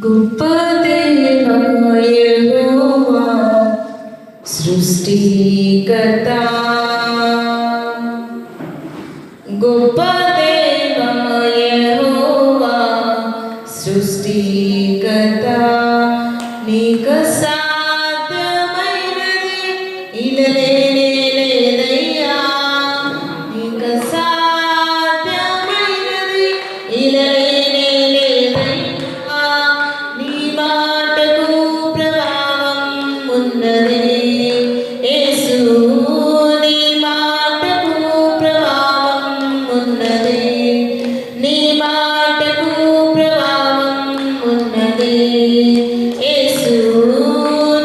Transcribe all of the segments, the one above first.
గొప్ప దేవా యెహోవా సృష్టికర్త, గొప్ప దేవా యెహోవా సృష్టికర్త, నీకు సాధ్యమైనది ఇలలేనే లేదయ్యా, నీకు సాధ్యమైనది ఇలలేనే లేదయ్యా, నీ మాటకు ప్రభావం ఉన్నది యేసు, నీ మాటకు ప్రభావం ఉన్నది, నీ మాటకు ప్రభావం ఉన్నది యేసు,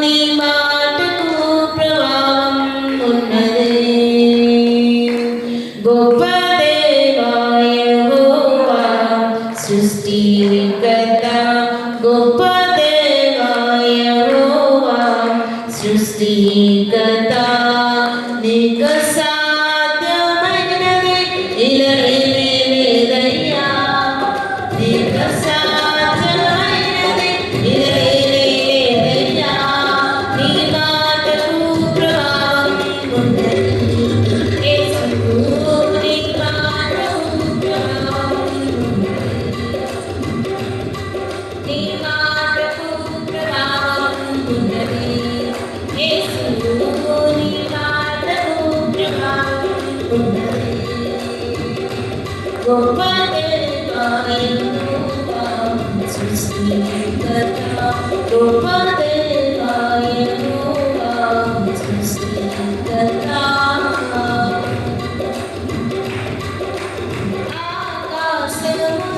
నీ మాటకు ప్రభావం ఉన్నది. గొప్ప దేవా యెహోవా సృష్టికర్త, గొప్ప దేవా యెహోవా సృష్టికర్త, నీకు సాధ్యమైనది ఇలలేనే లేదయ్యా, నీకు సాధ్యమైనది ఇలలేనే లేదయ్యా, నీ మాటకు ప్రభావం ఉన్నది యేసు, నీ మాటకు ప్రభావం ఉన్నది, నీ మాటకు ప్రభావం ఉన్నది యేసు, నీ మాటకు ప్రభావం ఉన్నది. గొప్ప దేవా యెహోవా సృష్టికర్త, గొప్ప దేవా యెహోవా సృష్టికర్త, ఆకాశము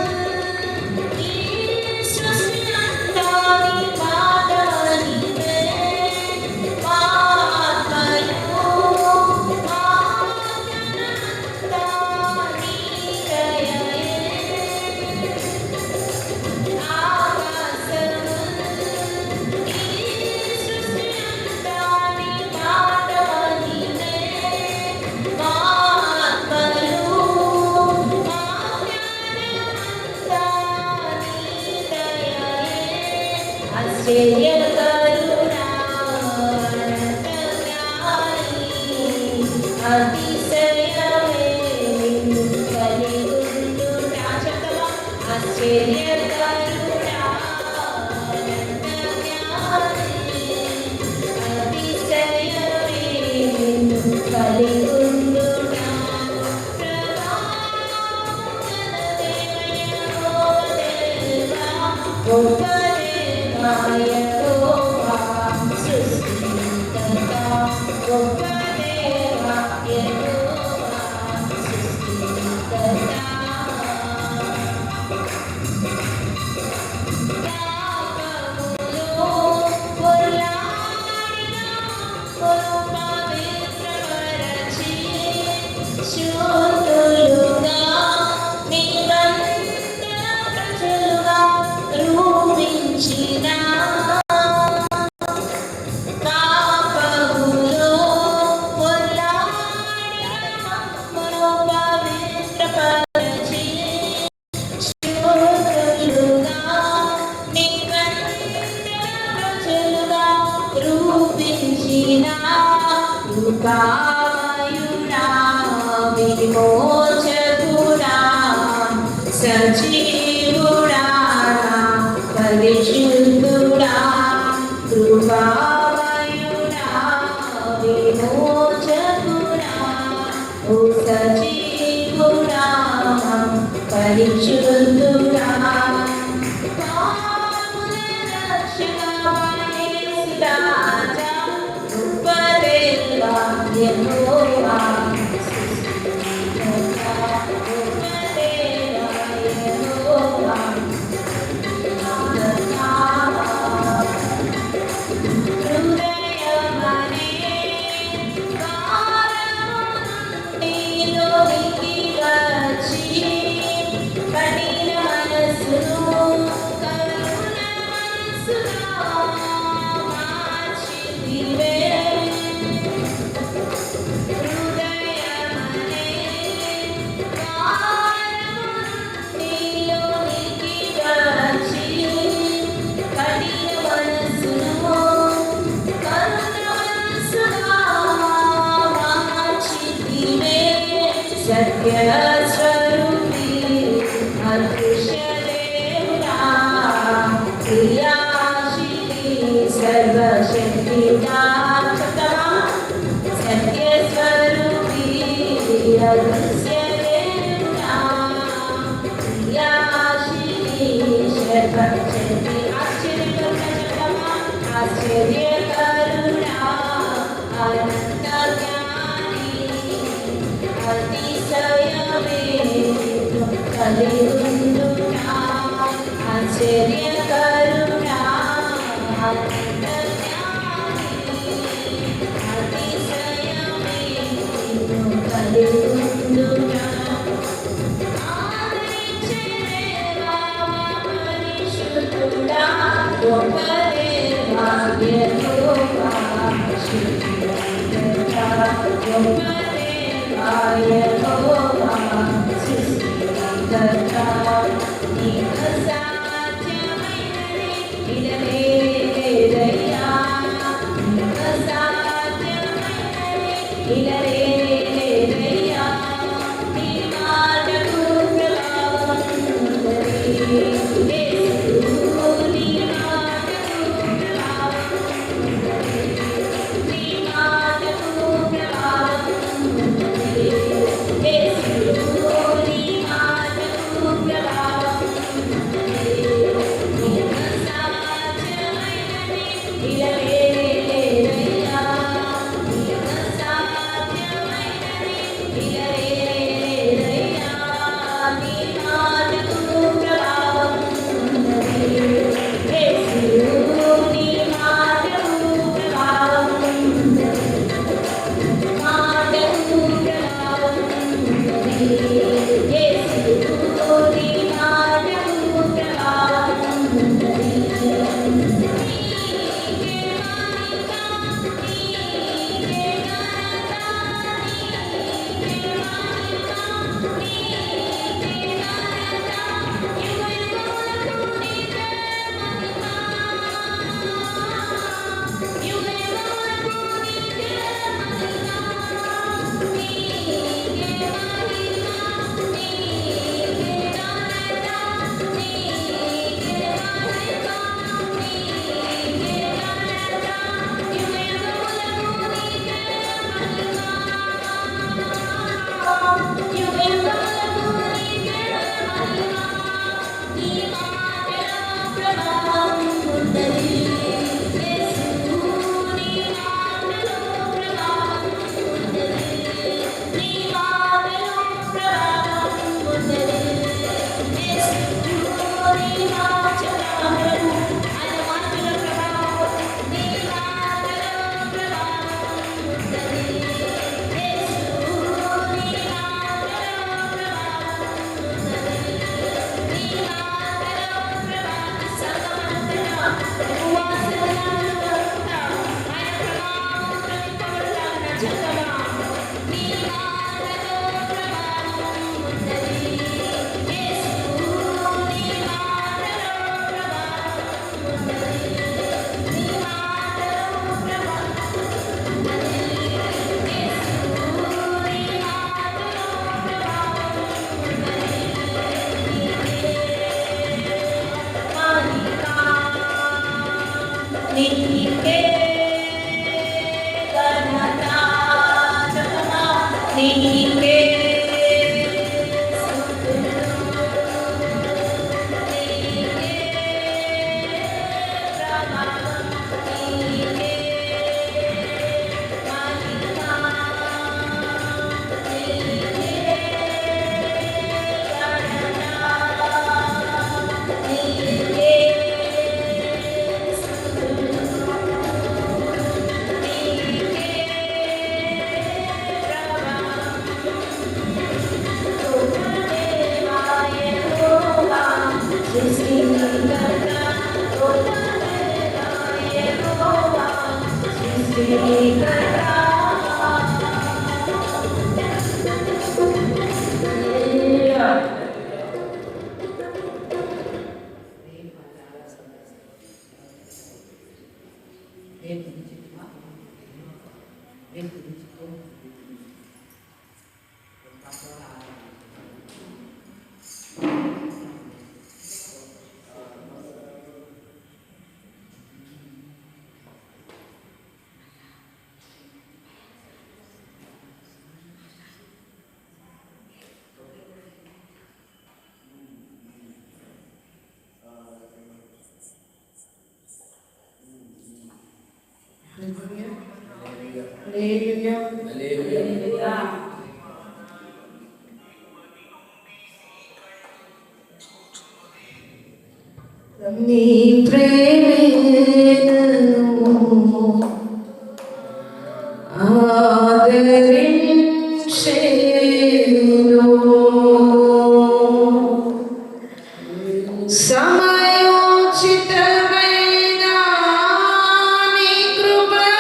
ఈ సృష్టి అంతా నీ మాట నీవే, మా ఆత్మయు మా జ్ఞానమంతా నీ దయయే, ఆకాశము ఈ సృష్టి అంతా నీ మాట నీవే, మా ఆత్మయు మా జ్ఞానమంతా నీ దయయే, ఆశ్చర్యకరుడా అనంతజ్ఞాని, అతిశయమే నిన్ను కలిగుండుట, చెప్తావా? ఆశ్చర్యకరుడా అనంతజ్ఞాని, అతిశయమే నిన్ను కలిగుండుట, గొప్ప దేవా యెహోవా సృష్టికర్త, గొప్ప దేవా యెహోవా సృష్టికర్త, పాపములో పొర్లాడిన మమ్మును పవిత్రపరచి, శుద్ధులుగా నిబంధన ప్రజలుగా రూపించిన, పాపములో పొర్లాడిన మమ్మును పవిత్రపరచి, శుద్ధులుగా నిబంధన ప్రజలుగా రూపించిన, కృపామయుడా విమోచకుడా సజీవుడా పరిశుద్ధుడా, కృపామయుడా విమోచకుడా ఓ సజీవుడా పరిశుద్ధుడా, పాపుల రక్షక యేసు రాజా, గొప్ప దేవా యెహోవా సృష్టికర్త, గొప్ప దేవా యెహోవా సృష్టికర్త, హృదయమనే ద్వారము నుండి లోనికి వచ్చి, కఠిన మనస్సును కరుణ మనస్సుగా మార్చితివే, సత్యస్వరూపి అదృశ్య దేవుడా క్రియాశీలి సర్వశక్తిదాచకమా సత్యస్వరూపి అదృశ్య దేవుడా క్రియాశీలి సర్వశక్తి ఆశ్చర్యకరుణా ఆశ్చర్యకరుణా అనంత జ్ఞాని అతిశయమే కలిగుండునా ఆశ్చర్యకరుణా అనంత జ్ఞాని అతిశయమే కలిగుండునా ఆదరించే దేవా పరిశుద్ధుడా గొప్ప దేవా యెహోవా శుద్ధుడా గొప్ప దేవా యెహోవా సృష్టికర్త నీకు సాధ్యమైనది ఇలలేదయ్యా నీకు సాధ్యమైనది ఇలలేదయ్యా నీ మాటకు ప్రభావం ఉన్నది యేసు నీ మాటకు ప్రభావం ఉన్నది నీ మాటకు ప్రభావం ఉన్నది యేసు నీ మాటకు ప్రభావం ఉన్నది నీకు సాధ్యమైనది ఇలలేదయ్యా నీకు సాధ్యమైనది ఇలలేదయ్యా నీ మాటకు ప్రభావం ఉన్నది యేసు నీ మాటకు ప్రభావం ఉన్నది మాటకు ప్రభావం ఉన్నది యేసు నీ మాటకు ప్రభావం ఉన్నది నీకే మహిమ నీకే ఘనత నీకే మహిమ నీకే ఘనత యుగయుగములకు నీకే మహిమ యుగయుగములకు నీకే మహిమ నీకే మహిమ నీకే ఘనత నీకే మహిమ నీకే ఘనత యుగయుగములకు నీకే మహిమ యుగయుగములకు నీకే మహిమ నీ మాటలో ప్రభావం ఉన్నది యేసు నీ మాటలో ప్రభావం ఉన్నది నీ మాటలో ప్రభావం ఉన్నది యేసు నీ మాటలో ఆయన మాటలో ప్రభావం నీ మాటలో ప్రభావం ఉన్నది యేసు నీ మాటలో ప్రభావం ఉన్నది నీ మాటలో ప్రభావం సర్వమంతటా ఉపవాసములంతా ఆయన ప్రభావం ప్రతిపడలాగా చక్కగా నీ మాటలో ప్రభావం ఉన్నది యేసు నీ మాటలో ప్రభావం ఉన్నది నీ మాటలో ప్రభావం ఉన్నది యేసు నీ మాటలో ప్రభావం ఉన్నది నీకే ఘనత చక్కగా నీకే స్తుతులు నీకే ప్రభావం నీకే మహిమ నీకే ఘనత నీకే స్తుతులు నీకే Dentro do హల్లెలూయా. నీ ప్రేమను ఆదరించెను సమయోచితమైన నీ కృపను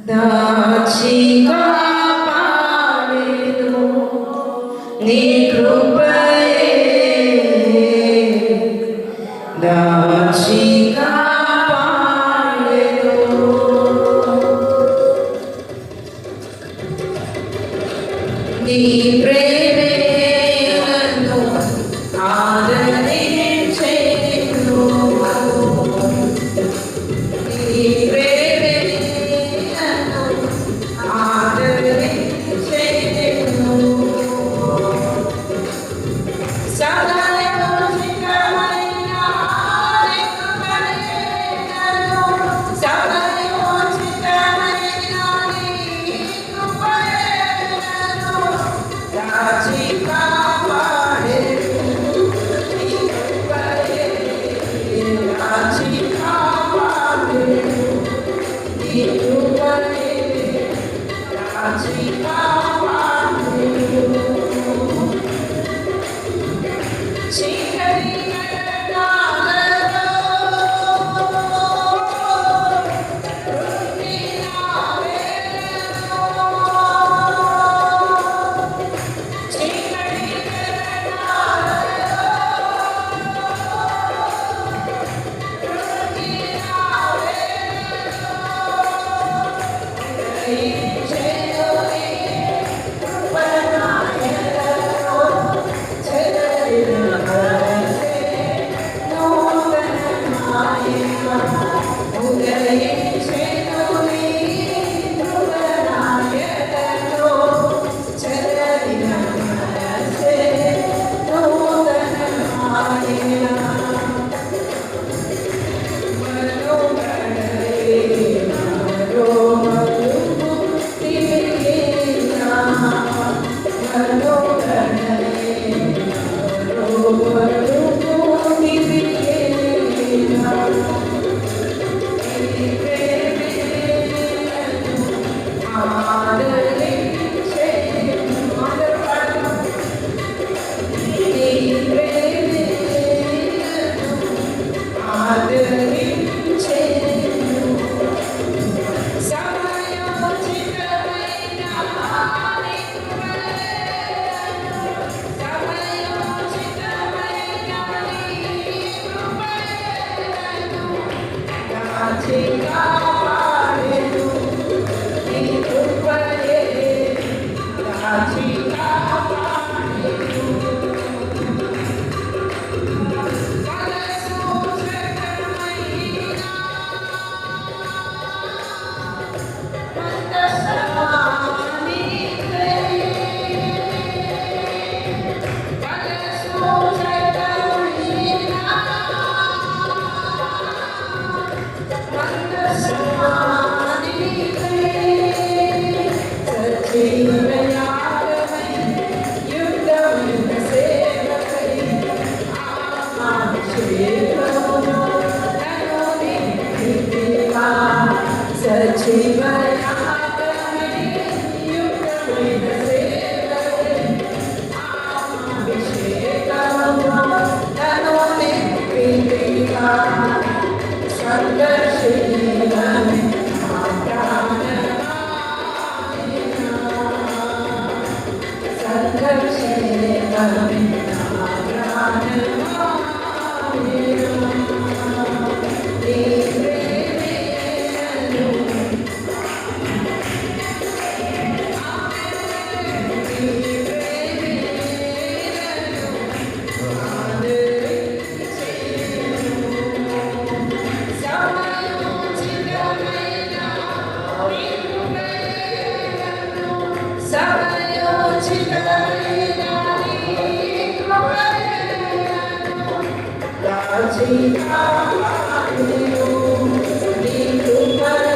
దాచి కాపాడెను నీ కృపయే దాచి కాపాడెను నీ ప్రేమే నన్ను ఆదరించెను నీ ప్రేమే నన్ను ఆదరించెను సమయోచితమైన నీ కృపను సమయోచితమైన నీ కృపను దాచి కాపాడెను నీ కృపయే దాచి కాపాడెను నీ కృపయే దాచి కాపాడెను చీకటి గగనాలలో కృంగిన వేళలో చీకటి గగనాలలో కృంగిన వేళలో గ్రహించెను నీ కృపనాయనలో చెదరిన మనసే నూతనమాయెను ఉదయించెను నీ కృపనాయనలో చెదరిన మనసే నూతనమాయెను Hallelujah.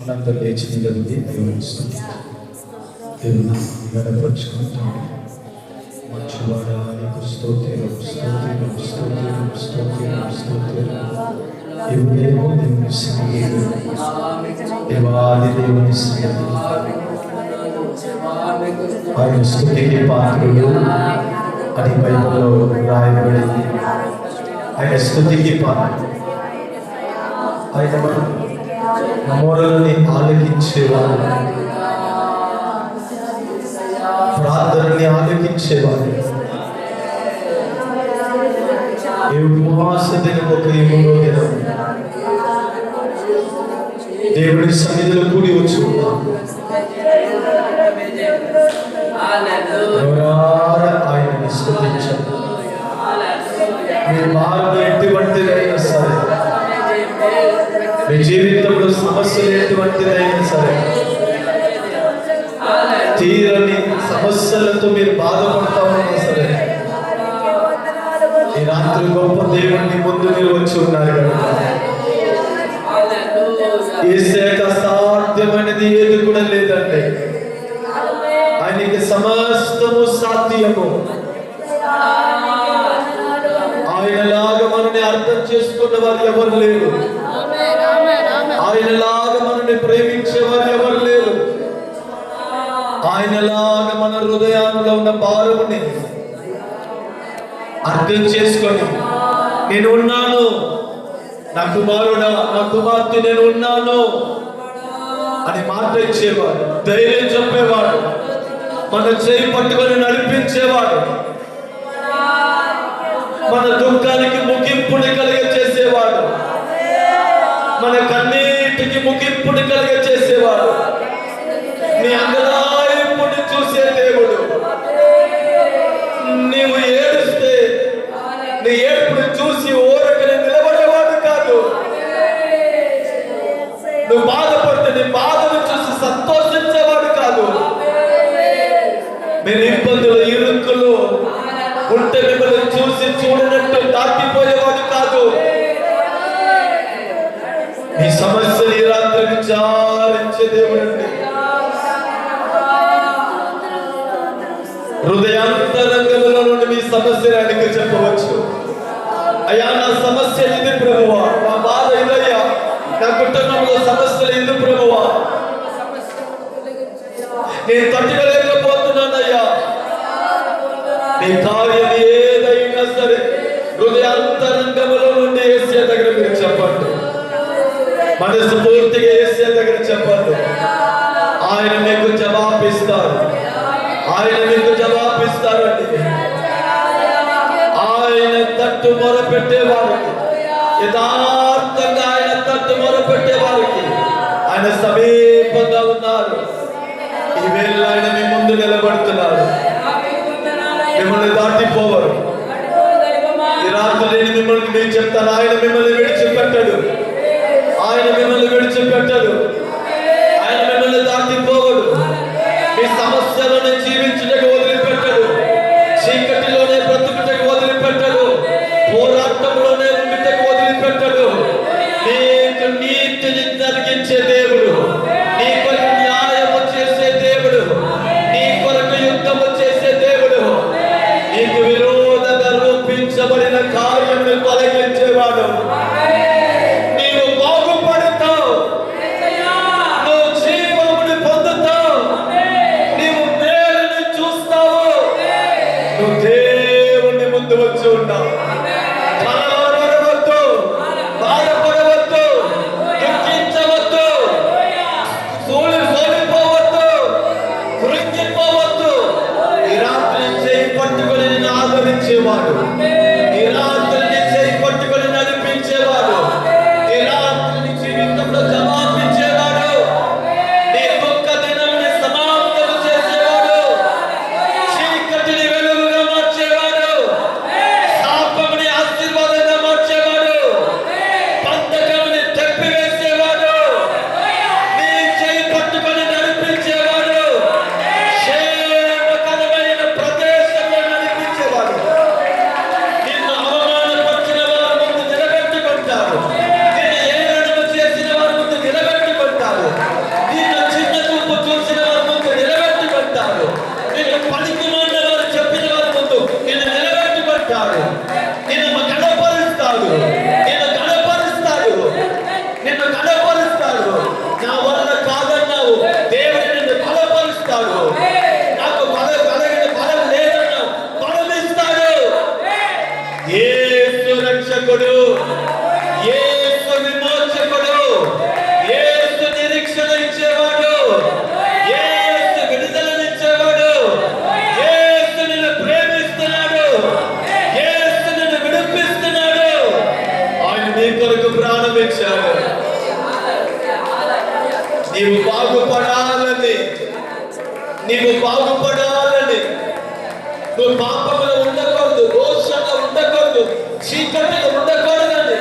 మనందరూ లేచి నిలబడి దేవుని గణపరుచుకుంటాము. మంచివాడా నీకు స్తోత్రం స్తోత్రం స్తోత్రం స్తోత్రం స్తోత్రం. దేవుడేమో దేవుని సన్నిధి, దేవాది దేవుని సన్నిధి, ఆయన స్తుతికి పాత్రుడు అని బైబిల్లో రాయబడింది. ఆయన స్తుతికి పాత్రుడు, ఆయన మొరలని ఆలకించేవాడు, ప్రార్థనని ఆలకించేవాడు. ఉపవాస దినం ఒక 3వ దినం దేవుడి సన్నిధిలో కూడి వచ్చి ఆయనని స్తుతించండి. మీ మార్గం ఎటువంటిదైనా సరే, మీ జీవితంలో సమస్యలు ఎటువంటిదైనా సరే, తీరని సమస్యలతో మీరు బాధపడతా ఉన్నా సరే, ఈ రాత్రి గొప్ప దేవుని ముందు మీరు వచ్చి ఉన్నారు కనుక యేసయ్యకు అసాధ్యమైనది ఏది కూడా లేదండి. ఆయనకి సమస్తము సాధ్యము. ఆయనలాగా మనల్ని అర్థం చేసుకున్న వారు ఎవరు లేరు. ఆయనలాగా మనల్ని ప్రేమించే వారు ఎవరు లేరు. ఆయనలాగా మన హృదయంలో ఉన్న భారముని అర్థం చేసుకొని, నేను ఉన్నాను, నా కుమారుడా, నా కుమార్తె నేను ఉన్నాను అని మాట ఇచ్చేవాడు, ధైర్యం చెప్పేవాడు, మన చేయి పట్టుకొని నడిపించేవాడు, మన దుఃఖానికి ముగింపుని కలిగ చేసేవాడు. మన కన్నీటికి ముగింపుని కలిగ చేసేవాడు, నీ అంగలాయింపుని చూసే దేవుడు. నీవు ఏడుస్తే నీ ఏడుపుని చూసి ఓరకని నిలబడేవాడు కాదు. నువ్వు బాధపడితే నీ బాధను చూసి సంతోషించేవాడు కాదు. మీరు ఇబ్బందులు ఇరుక్కులు ఉంటే మిమ్మల్ని చూసి చూడనట్టు దాటిపోయేవాడు కాదు. మీ సమస్యలు ఈ రాత్రి విచారించే దేవుడండి. హృదయాంతరంగంలో నుండి మీ సమస్యను ఆయనకి చెప్పవచ్చు. అయ్యా, నా సమస్య ఇది ప్రభువా, నా బాధ ఇదయ్యా, నా కుటుంబంలో సమస్యలు ఇది ప్రభువా, నేను తట్టుకోలేకపోతున్నానయ్యా. నీ కార్యం ఏదైనా సరే హృదయాంతరంగంలో నుండి యేసయ్య దగ్గర మీరు చెప్పండి. మనసు పూర్తిగా యేసయ్య దగ్గర చెప్పండి. ఆయన మీకు జవాబిస్తారు. ఆయన మీకు జవాబిస్తారండి. ఆయన తట్టు మొరపెట్టే వారికి, యథార్థంగా ఆయన తట్టు మొరపెట్టే వారికి ఆయన సమీపంగా ఉన్నారు. ఈ వేళ ఆయన మీ ముందు నిలబడుతున్నారు. మిమ్మల్ని దాటిపోవరు. ఈ రాత్రి నేను మిమ్మల్ని నేను చెప్తాను, ఆయన మిమ్మల్ని విడిచిపెట్టడు. ఆయన మిమ్మల్ని విడిచిపెట్టడు. ఆయన మిమ్మల్ని దాటిపోవడు. మీ సమస్యలోనే జీవించుటకు వదిలిపెట్టడు. చీకటిలోనే బ్రతుకుటకు వదిలిపెట్టడు. పోరాటంలోనే ఉండుటకు వదిలిపెట్టడు. నీకు నీతిని జరిగించే దేవుడు, నీ కొరకు న్యాయము చేసే దేవుడు, నీ కొరకు యుద్ధము చేసే దేవుడు, నీకు విరోధంగా రూపించబడిన కార్యమును తొలగించేవాడు. నీవు బాగుపడతావు, నువ్వు జీవముని పొందుతావు, నీవు మేలుని చూస్తావు. నువ్వు దేవుని ముందు వచ్చి ఉన్నావు. కలవరపడవద్దు, బాధపడవద్దు, దుఃఖించవద్దు, సోలిపోవద్దు, కృంగిపోవద్దు. ఈ రాత్రి చేయి పట్టుకొని నిన్ను ఆదరించేవాడు, ఈ రాత్రి నీ చేయి పట్టుకొని నడిపించేవాడు, ఈ రాత్రి నీ జీవితంలో జవాబిచ్చేవాడు, నీ దుఃఖ దినాన్ని సమాప్తం చేసేవాడు, చీకటిని వెలుగుగా మార్చేవాడు, శాపముని ఆశీర్వాదంగా మార్చేవాడు, బంధకముని తెప్పివేసేవాడు, నీ చేయి పట్టుకొని నడిపించేవాడు, క్షేమకరమైన ప్రదేశంలో నడిపించేవాడు. నిన్ను అవమానపరిచిన వారి ముందు నిలబెట్టుకుంటాడు. నిన్ను ఏలనము చేసిన వారి ముందు నిలబెట్టుకుంటాడు. నిన్ను చిన్న చూపు చూసిన వారి ముందు నిలబెట్టుకుంటాడు. నిన్ను పనికిమాలిన వారు చెప్పిన వారి ముందు నిన్ను నిలబెట్టుకుంటాడు. నిన్ను గణపరుస్తాడు. నిన్ను గణపరుస్తాడు. నిన్ను గణపరుస్తాడు. నా వల్ల కాదన్నావు, దేవుడు నిన్ను బలపరుస్తాడు. నాకు కలిగిన బలం లేదన్నావు, బలమిస్తాడు. యేసు రక్షకుడు, యేసు విమోచకుడు, యేసు నిరీక్షణ ఇచ్చేవాడు, యేసు విడుదలనిచ్చేవాడు, యేసు నిన్ను ప్రేమిస్తున్నాడు, యేసు నిన్ను విడిపిస్తున్నాడు. ఆయన నీ కొరకు ప్రాణం ఇచ్చాడు. నీవు బాగుపడాలని, నీవు బాగుపడాలని, నువ్వు పాపంలో ఉండకూడదు, దోషంగా ఉండకూడదు, చీకటిలో ఉండకూడదని,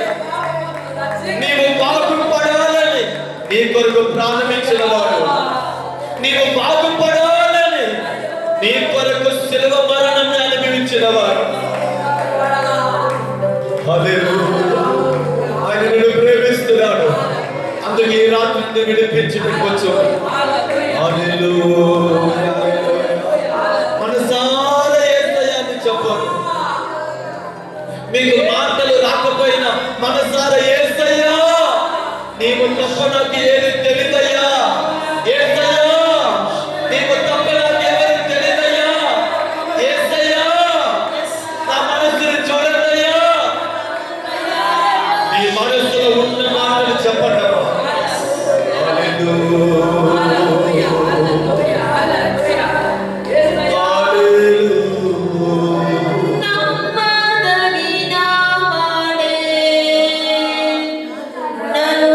నీవు బాగుపడాలని నీ కొరకు ప్రాణమించిన వాడు, నీవు బాగుపడాలని నీ కొరకు శిలువ మరణం అనుభవించిన వాడు. హల్లెలూయా. ఆయన నిన్ను ప్రేమిస్తున్నాడు. అందుకే ఈ రాత్రి నిన్ను విడిపించుటకు వచ్చాడు. హల్లెలూయా. మనసారా యేసయ్యా అని చెప్పండి. మీకు మాటలు రాకపోయినా మనసారా యేసయ్యా, నీవు తప్ప నాకు ఏది తెలియదయ్యా, యేసయ్యా నీవు తప్ప నాకు ఎవరు తెలియదయ్యా, యేసయ్యా నా మనసుని చూడదయ్యా. నీ మనసులో ఉన్న మాటలు చెప్పండి. నమ్మదగిన వాడే, నన్ను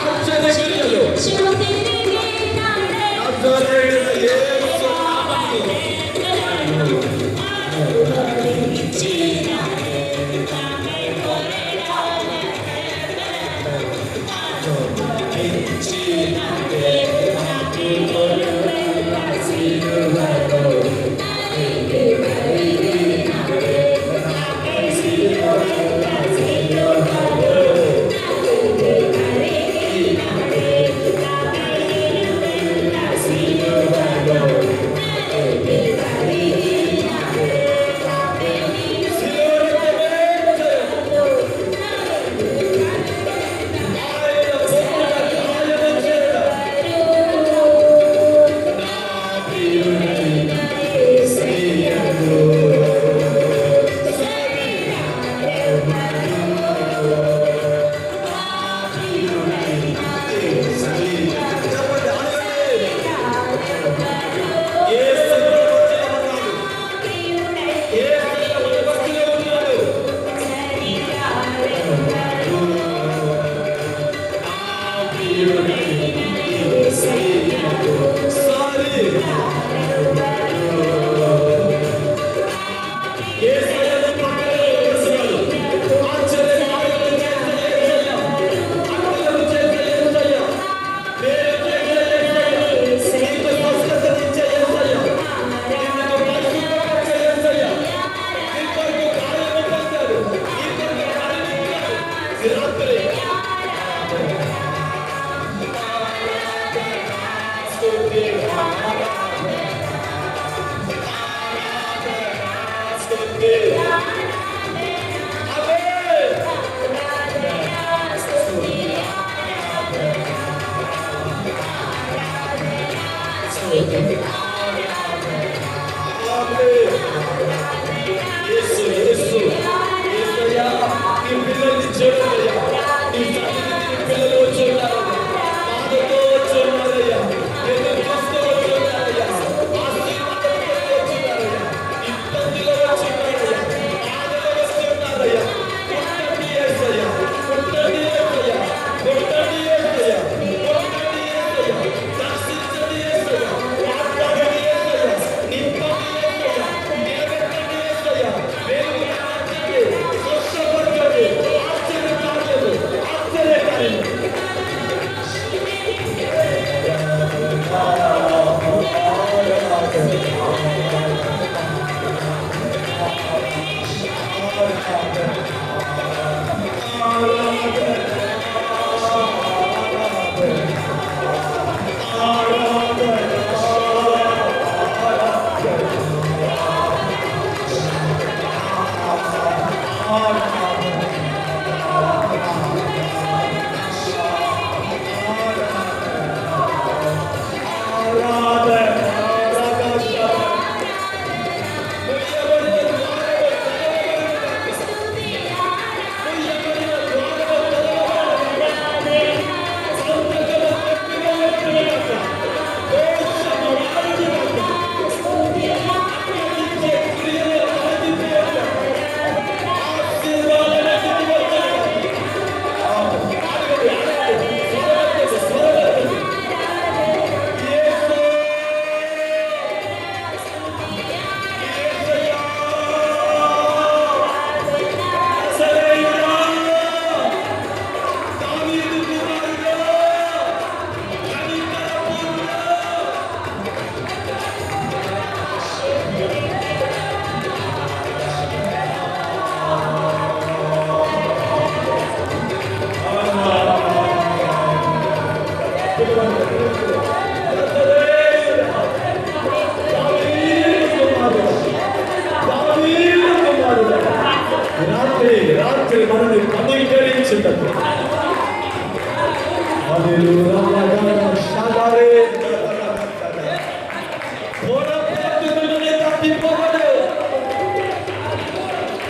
ఆశ్చర్య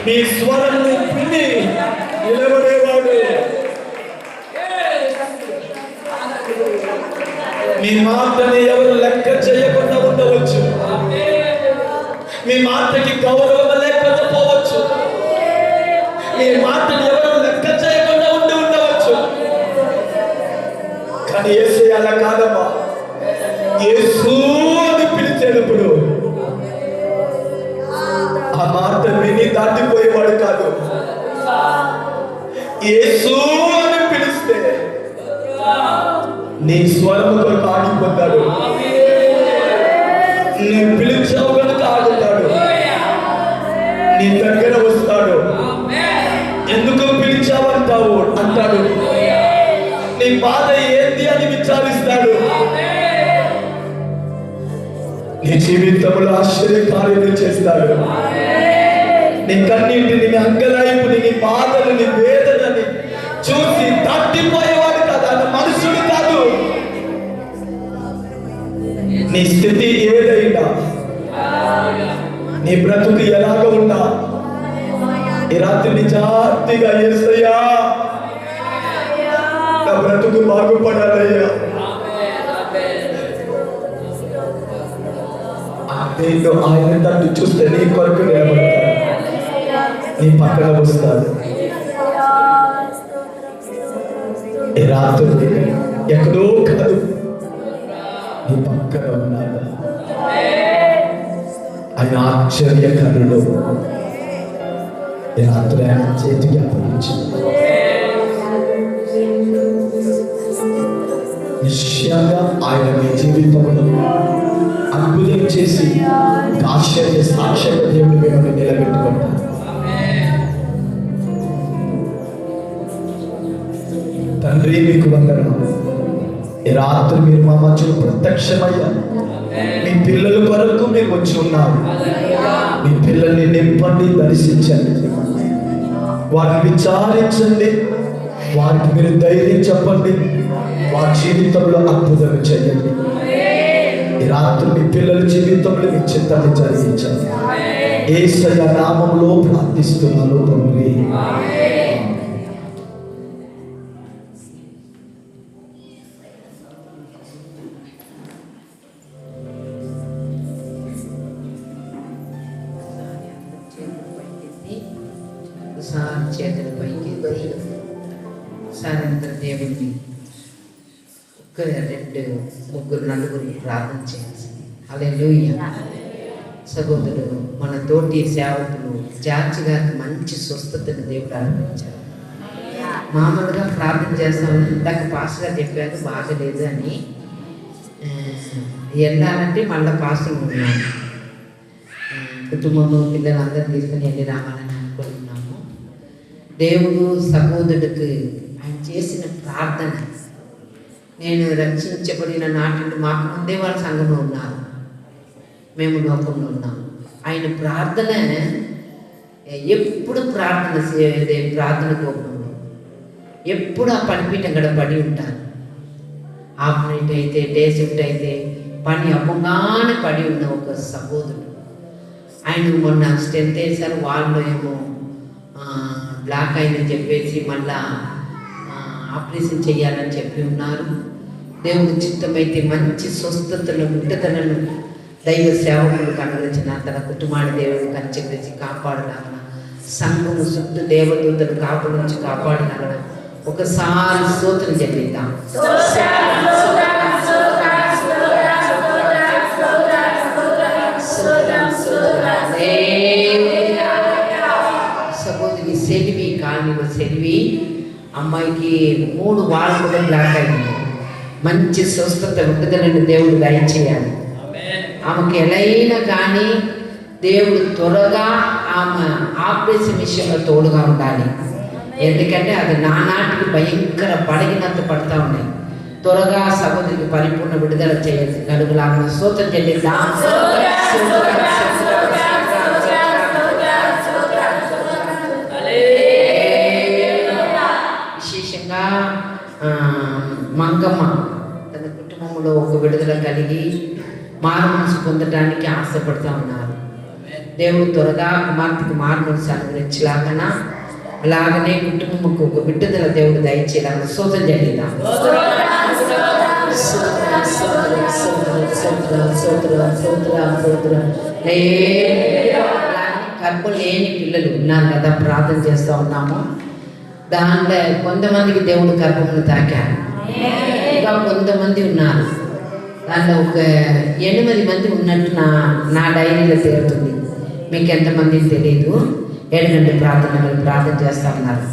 మీ స్వరాన్ని విని నిలబడేవాడు. మీ మాటని ఎవరు లెక్క చేయకుండా ఉండవచ్చు. మీ మాటకి గౌరవం లేకపోవచ్చు. మీ మాటని ఎవరు లెక్క చేయకుండా ఉండవచ్చు. కానీ యేసు అలా కాదమ్మా. యేసు అని పిలిచేటప్పుడు ఆ మాట విని దాటిపోయేవాడు కాదు. యేసు అని పిలిస్తే నీ స్వరము కొరకు ఆగిపోతాడు. నీ పిలిచావు కనుక ఆగుతాడు. నీ దగ్గర వస్తాడు. ఎందుకు పిలిచావంటావు అంటాడు. నీ బాధ ఏంది అని విచారిస్తాడు. నీ జీవితంలో ఆశ్చర్యకార్యాలు చేస్తాడు. నీ కన్నీటిని, నీ అంగలాయింపుని, నీ బాధలు, నీ వేదనని చూసి తట్టిపోయేవాడు కాదు. ఆయన మనుషుడు కాదు. నీ స్థితి ఏదైనా, నీ బ్రతుకు ఎలాగ ఉన్నా, ఈ రాత్రి నిజాతిగా యేసయ్యా నా బ్రతుకు బాగుపడాలయ్యా, నేను ఆయన తట్టు చూస్తే నీ కొరకు నిలబడతాను, నీ పక్కన వస్తాడు. ఈ రాత్రి ఎక్కడో కాదు, నీ పక్కన ఉన్నాడు. ఆయన ఆశ్చర్యకరుడు. ఈ రాత్రి ఆయన చేతికి అప్పగించింది. నిశ్చయంగా ఆయన మీ జీవితంలో అద్భుతం చేసి ఆశ్చర్య సాక్ష్యంగా దేవుడు మిమ్మల్ని నిలబెట్టుకుంటారు. తండ్రి మీకు వందనాలు. ఈ రాత్రి మీరు మా మధ్యలో ప్రత్యక్షమయ్యారు. మీ పిల్లల కొరకు మీరు వచ్చి ఉన్నారు. మీ పిల్లల్ని నింపండి, దర్శించండి, వారిని విచారించండి, వారికి మీరు ధైర్యం చెప్పండి, వారి జీవితంలో అద్భుతం చేయండి. ఈ రాత్రి మీ పిల్లల జీవితంలో మీ చిత్తాన్ని జరిగించండి. యేసయ్య నామములో ప్రార్థిస్తున్నాను తండ్రి. చేతుల పైకి సాయంత్రం దేవుడిని ఒక 2 3 4 ప్రార్థన చేయాల్సి. హల్లెలూయా. సహోదరుడు మన తోటి సేవకులు జార్జి గారికి మంచి స్వస్థతను దేవుడు అనుగ్రహించారు. మామూలుగా ప్రార్థన చేస్తామని ఇందాక పాస్టర్ గారు చెప్పారు బాగలేదు అని. వెళ్ళాలంటే మళ్ళీ పాస్టర్ ఉన్నాను, కుటుంబంలో పిల్లలందరూ తీసుకుని వెళ్ళి రావాలని అనుకుంటున్నాము. దేవుడు సహోదరుడికి ఆయన చేసిన ప్రార్థన, నేను రక్షించబడిన నాటి మాకు ముందే వాళ్ళ సంఘంలో ఉన్నారు, మేము లోకంలో ఉన్నాము. ఆయన ప్రార్థన ఎప్పుడు ప్రార్థన కోపంలో ఎప్పుడు ఆ పనిపీఠం కూడా పడి ఉంటారు. హాఫ్ నైట్ అయితే, డే షిఫ్ట్ అయితే పని అవ్వగానే పడి ఉన్న ఒక సహోదరుడు. ఆయన మొన్న స్ట్రెంత్ వేశారు, వాళ్ళు ఏమో బ్లాక్ అయిందని చెప్పేసి మళ్ళా ఆపరేషన్ చేయాలని చెప్పి ఉన్నారు. దేవుని చిత్తమైతే మంచి స్వస్థతను, విడుదలను దైవ సేవకులకు అనుగ్రహించిన తన కుటుంబాన్ని దేవుడు కనిచెప్పేసి కాపాడలాగన, సంఘము చుట్టూ దేవదూతలు కాపాడించి కాపాడలాగన ఒకసారి స్తోత్రం చెప్పిందాం. సహోదరి సెలివి కాలనీలో సెలివి అమ్మాయికి 3 వారాలు కూడా బ్లాక్ అయింది. మంచి స్వస్థత విడుదలను దేవుడు దయచేయాలి. ఆమెకి ఎలైనా కానీ దేవుడు త్వరగా ఆమె ఆపరేషన్ విషయంలో తోడుగా ఉండాలి. ఎందుకంటే అది నానాటికి భయంకర పడగినంత పడతా ఉన్నాయి. త్వరగా సహోదరికి పరిపూర్ణ విడుదల చేయాలి. కలుగులాగా స్తోత్రం చెల్లిద్దాం. విశేషంగా మంగమ్మ తన కుటుంబంలో ఒక విడుదల కలిగి మారు మనసు పొందడానికి ఆశపడుతూ ఉన్నారు. దేవుడు త్వరగా కుమార్తెకు మారు మనసు అనుగ్రహించలాగన, అలాగనే కుటుంబంకు ఒక విడుదల దేవుడు దయచేయాలని స్తోత్రం చెల్లిద్దాం. గర్భం లేని పిల్లలు ఉన్నారు కదా, ప్రార్థన చేస్తూ ఉన్నాము. దాంట్లో కొంతమందికి దేవుడు గర్భమును తాకారు, ఇంకా కొంతమంది ఉన్నారు. దాంట్లో ఒక 8 మంది ఉన్నట్టు నా డైరీలో తేలుతుంది. మీకు ఎంతమంది తెలియదు. 7 గంటల ప్రార్థన చేస్తూ ఉన్నారు.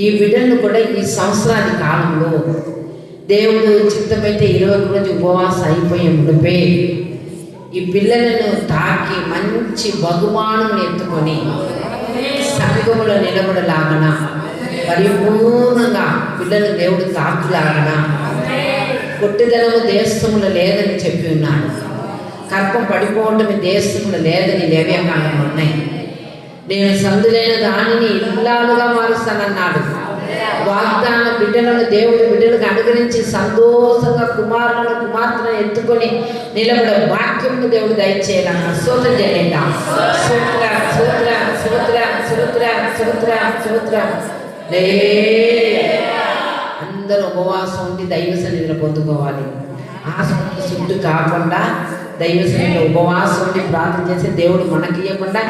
ఈ బిడ్డలను కూడా ఈ సంవత్సరాది కాలంలో దేవుడు చిత్తమైతే 21 రోజు ఉపవాసం అయిపోయే ముడిపే ఈ పిల్లలను తాకి మంచి బహుమానం ఎత్తుకొని సంఘములో నిలబడలాగన పరిపూర్ణంగా పిల్లలు దేవుడు తాకులాగన కొట్టుదలము దేశములో లేదని చెప్పి ఉన్నాడు. కర్పం పడిపోవటం దేశములో లేదని లేవ్యకాండంలో ఉన్నాయి. నేను సందులైన దానిని ఇల్లాలుగా మారుస్తానన్నాడు. వాగ్దాన బిడ్డలను దేవుడు బిడ్డలకు అనుగ్రహించి సంతోషంగా కుమారులను కుమార్తెలను ఎత్తుకొని నిలబడ వాక్యమును దేవుడు దయచేయాలన్న స్తోత్రం చేయండి. స్తోత్ర స్తోత్ర స్తోత్ర స్తోత్ర స్తోత్ర స్తోత్ర. అందరూ ఉపవాసం ఉండి దైవ సన్నిధిలో పొందుకోవాలి. ఆసక్తి చుట్టూ కాకుండా దైవ సన్నిధిలో ఉపవాసం ఉండి ప్రార్థన చేసి దేవుడు మనకి ఇవ్వకుండా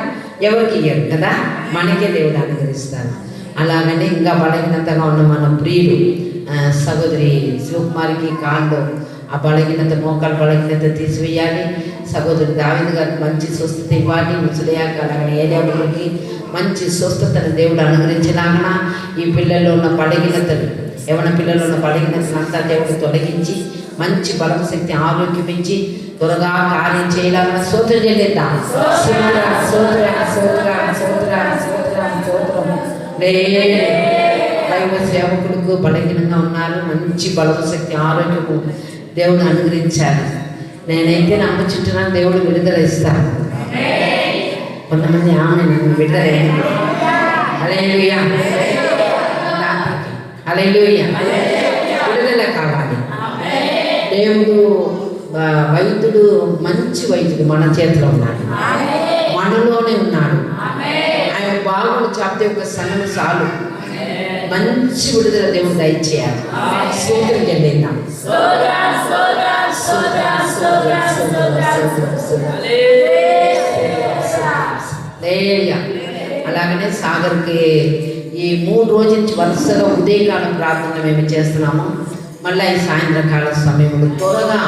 ఎవరికి ఇవ్వరు కదా, మనకే దేవుడు అనుగ్రహిస్తాడు. అలాగనే ఇంకా బలహీనతగా ఉన్న మన ప్రియులు సహోదరి శివకుమారికి కాండో ఆ బలహీనత మోకాలు బలహీనత తీసివేయాలి. సహోదరి దావీదు గారికి మంచి స్వస్థత ఇవ్వాలి. ముసలియాక అలాగే ఏలియాకి మంచి స్వస్థతను దేవుడు అనుగ్రహించలాగన ఈ పిల్లల్లో ఉన్న బలహీనతలు యవన పిల్లల్లో ఉన్న బలహీనతను అంతా దేవుడు తొలగించి మంచి బలం శక్తి ఆరోగ్యం ఇచ్చి త్వరగా కార్యం చేయాలని స్తోత్రం చెల్లిద్దాం. దైవ సేవకులకు బలహీనంగా ఉన్నారు. మంచి బలం శక్తి ఆరోగ్యము దేవుడు అనుగ్రహించాలి. నేనైతే నమ్ముచుంటున్నాను దేవుడు విడుదల ఇస్తాను. కొంతమంది ఆమె విడుదల హల్లెలూయా హల్లెలూయా విడుదల కావాలి. దేవుడు వైద్యుడు మంచి వైద్యుడు మన చేతిలో ఉన్నాడు, మనలోనే ఉన్నాడు. ఆయన బాగుండు చాపితే ఒక సన్నమ చాలు. మంచి విడుదల దేవుడు దయచేయాలి. స్తోత్రం చెల్లిద్దాం. అలాగనే సాగర్కి ఈ 3 రోజుల నుంచి వరుసగా ఉదయకాలం ప్రార్థన మేము చేస్తున్నాము. మళ్ళీ ఈ సాయంత్రకాల సమయంలో త్వరగా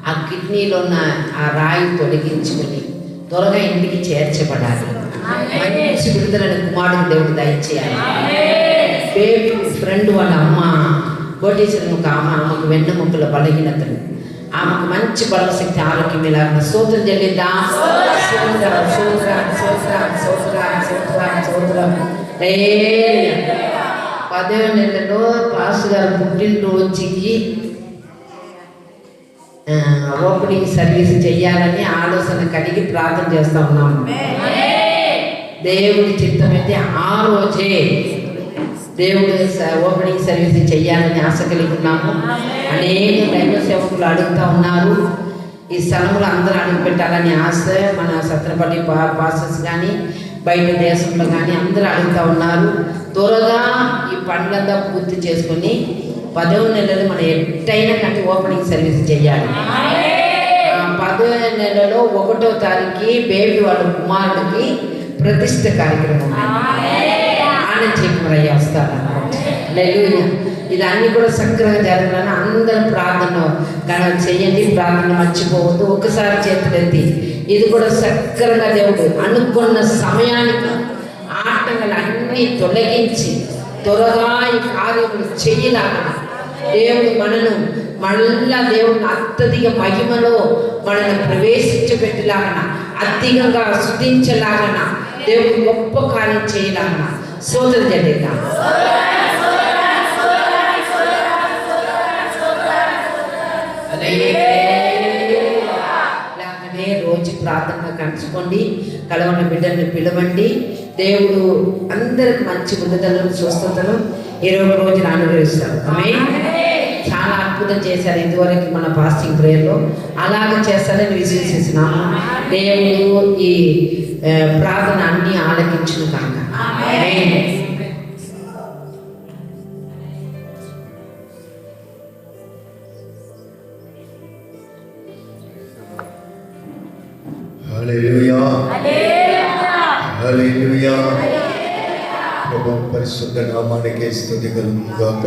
ఆ కిడ్నీలో ఉన్న ఆ రాయి తొలగించుకొని త్వరగా ఇంటికి చేర్చబడాలి. మంచి విడుదలని కుమారుడు దేవుడు దయచేయాలి. బేబీ ఫ్రెండ్ వాళ్ళ అమ్మ కోటేశ్వరం ఒక ఆమెకు వెన్నెముక్కల బలహీనతలు, ఆమెకు మంచి బలశక్తి ఆరోగ్యం ఇలాగ స్తోత్రం చెల్లిద్దాం. 10వ నెలలో పాస్టర్ గారు పుట్టినరోజుకి ఓపెనింగ్ సర్వీస్ చెయ్యాలని ఆలోచన కలిగి ప్రార్థన చేస్తూ ఉన్నాము. దేవుడి చిత్తమైతే ఆ రోజే దేవుడు ఓపెనింగ్ సర్వీస్ చెయ్యాలని ఆశ కలిగి ఉన్నాము. అనేక దైవ సేవకులు అడుగుతూ ఉన్నారు. ఈ స్థలంలో అందరూ అడుగు పెట్టాలని ఆశ మన సత్రపల్లి పాస్టర్స్ కానీ బయట దేశంలో కానీ అందరూ అడుగుతూ ఉన్నారు. త్వరగా ఈ పనులంతా పూర్తి చేసుకొని 10వ నెలలో మనం ఎట్టయినా కానీ ఓపెనింగ్ సర్వీస్ చేయాలి. 10వ నెలలో 1వ తారీఖుకి బేబీ వాళ్ళ కుమారుడికి ప్రతిష్ఠ కార్యక్రమం ఆనంద చెక్కుమరయ్య వస్తారు. ఇది అన్నీ కూడా సక్రమంగా జరగాలని అందరం ప్రార్థన చేయండి. ప్రార్థన మర్చిపోవద్దు. ఒక్కసారి చేతులెత్తి ఇది కూడా సక్రంగా దేవుడు అనుకున్న సమయానికి ఆటంకాలు అన్నీ తొలగించి త్వరగా ఈ కార్యములు చేయలాగా దేవుడు మనను మళ్ళా దేవుడిని అత్యధిక మహిమలో మనల్ని ప్రవేశించబెట్టలాగన అధికంగా స్తుతించలాగన దేవుడు గొప్ప కార్యం చేయలాగన స్తోత్రం చేద్దాం. అలాగనే రోజు ప్రార్థన కలుసుకోండి. కలవని బిడ్డల్ని పిలవండి. దేవుడు అందరికి మంచి విడుదలను స్వస్థతను 20 రోజులు అనుగ్రహిస్తారు. చాలా అద్భుతం చేశారు ఇదివరకు మన ఫాస్టింగ్ ప్రేయర్లో. అలాగ చేస్తారని విశ్వసిస్తున్నాము. దేవుడు ఈ ప్రార్థన అన్ని ఆలకించును కాక. హల్లెలూయా హల్లెలూయా. ప్రభువు పరిశుద్ధ నామానికి స్తుతి కలుగును గాక.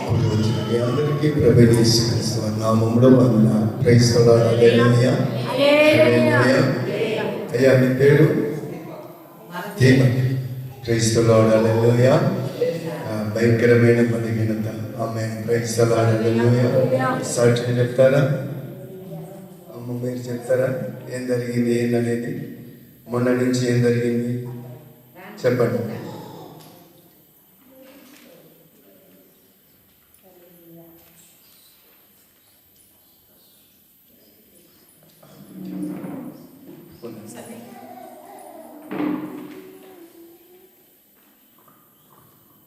కూడి వచ్చిన మీ అందరికీ ప్రభువు యేసు క్రీస్తు నామములో వందనాలు. Praise the lord. Hallelujah hallelujah. అయ్యా మీ పేరు ప్రైజ్ ది లార్డ్. హల్లెలూయా. భయంకరమైన బలహీనత amen. Praise the lord. Hallelujah. సాక్షి చెప్తారా? అమ్మ మీరు చెప్తారా ఏం జరిగింది ఏందనేది? మొన్న నుంచి ఏం జరిగింది చెప్పండి.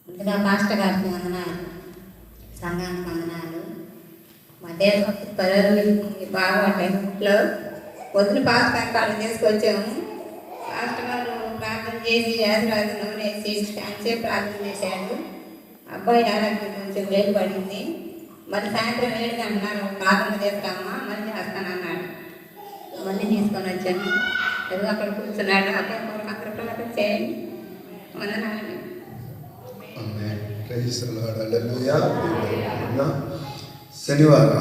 ముందుగా పాస్టర్ గారికి వందనాలు, సంఘానికి వందనాలు. మా దేశభక్తి పదవి బాగుంటాయి. ఇంట్లో పొద్దున పాస్టర్ గారి కాళ్ళు తీసుకొచ్చాము. పాస్టర్ గారు ప్రార్థన చేసి యాదరాజు నూనె వేసి అంతసేపు ప్రార్థన చేశాడు. అబ్బాయి ఆరోగ్యం కొంచెం వేలుపడింది. మరి సాయంత్రం 7 గంటలకు ప్రార్థన చేస్తామా మళ్ళీ చేస్తానన్నాడు. మళ్ళీ తీసుకొని వచ్చాను. ఏదో అక్కడ కూర్చున్నాడు. అబ్బాయి అందరూ ప్రార్థన చేయండి. వందనాలు.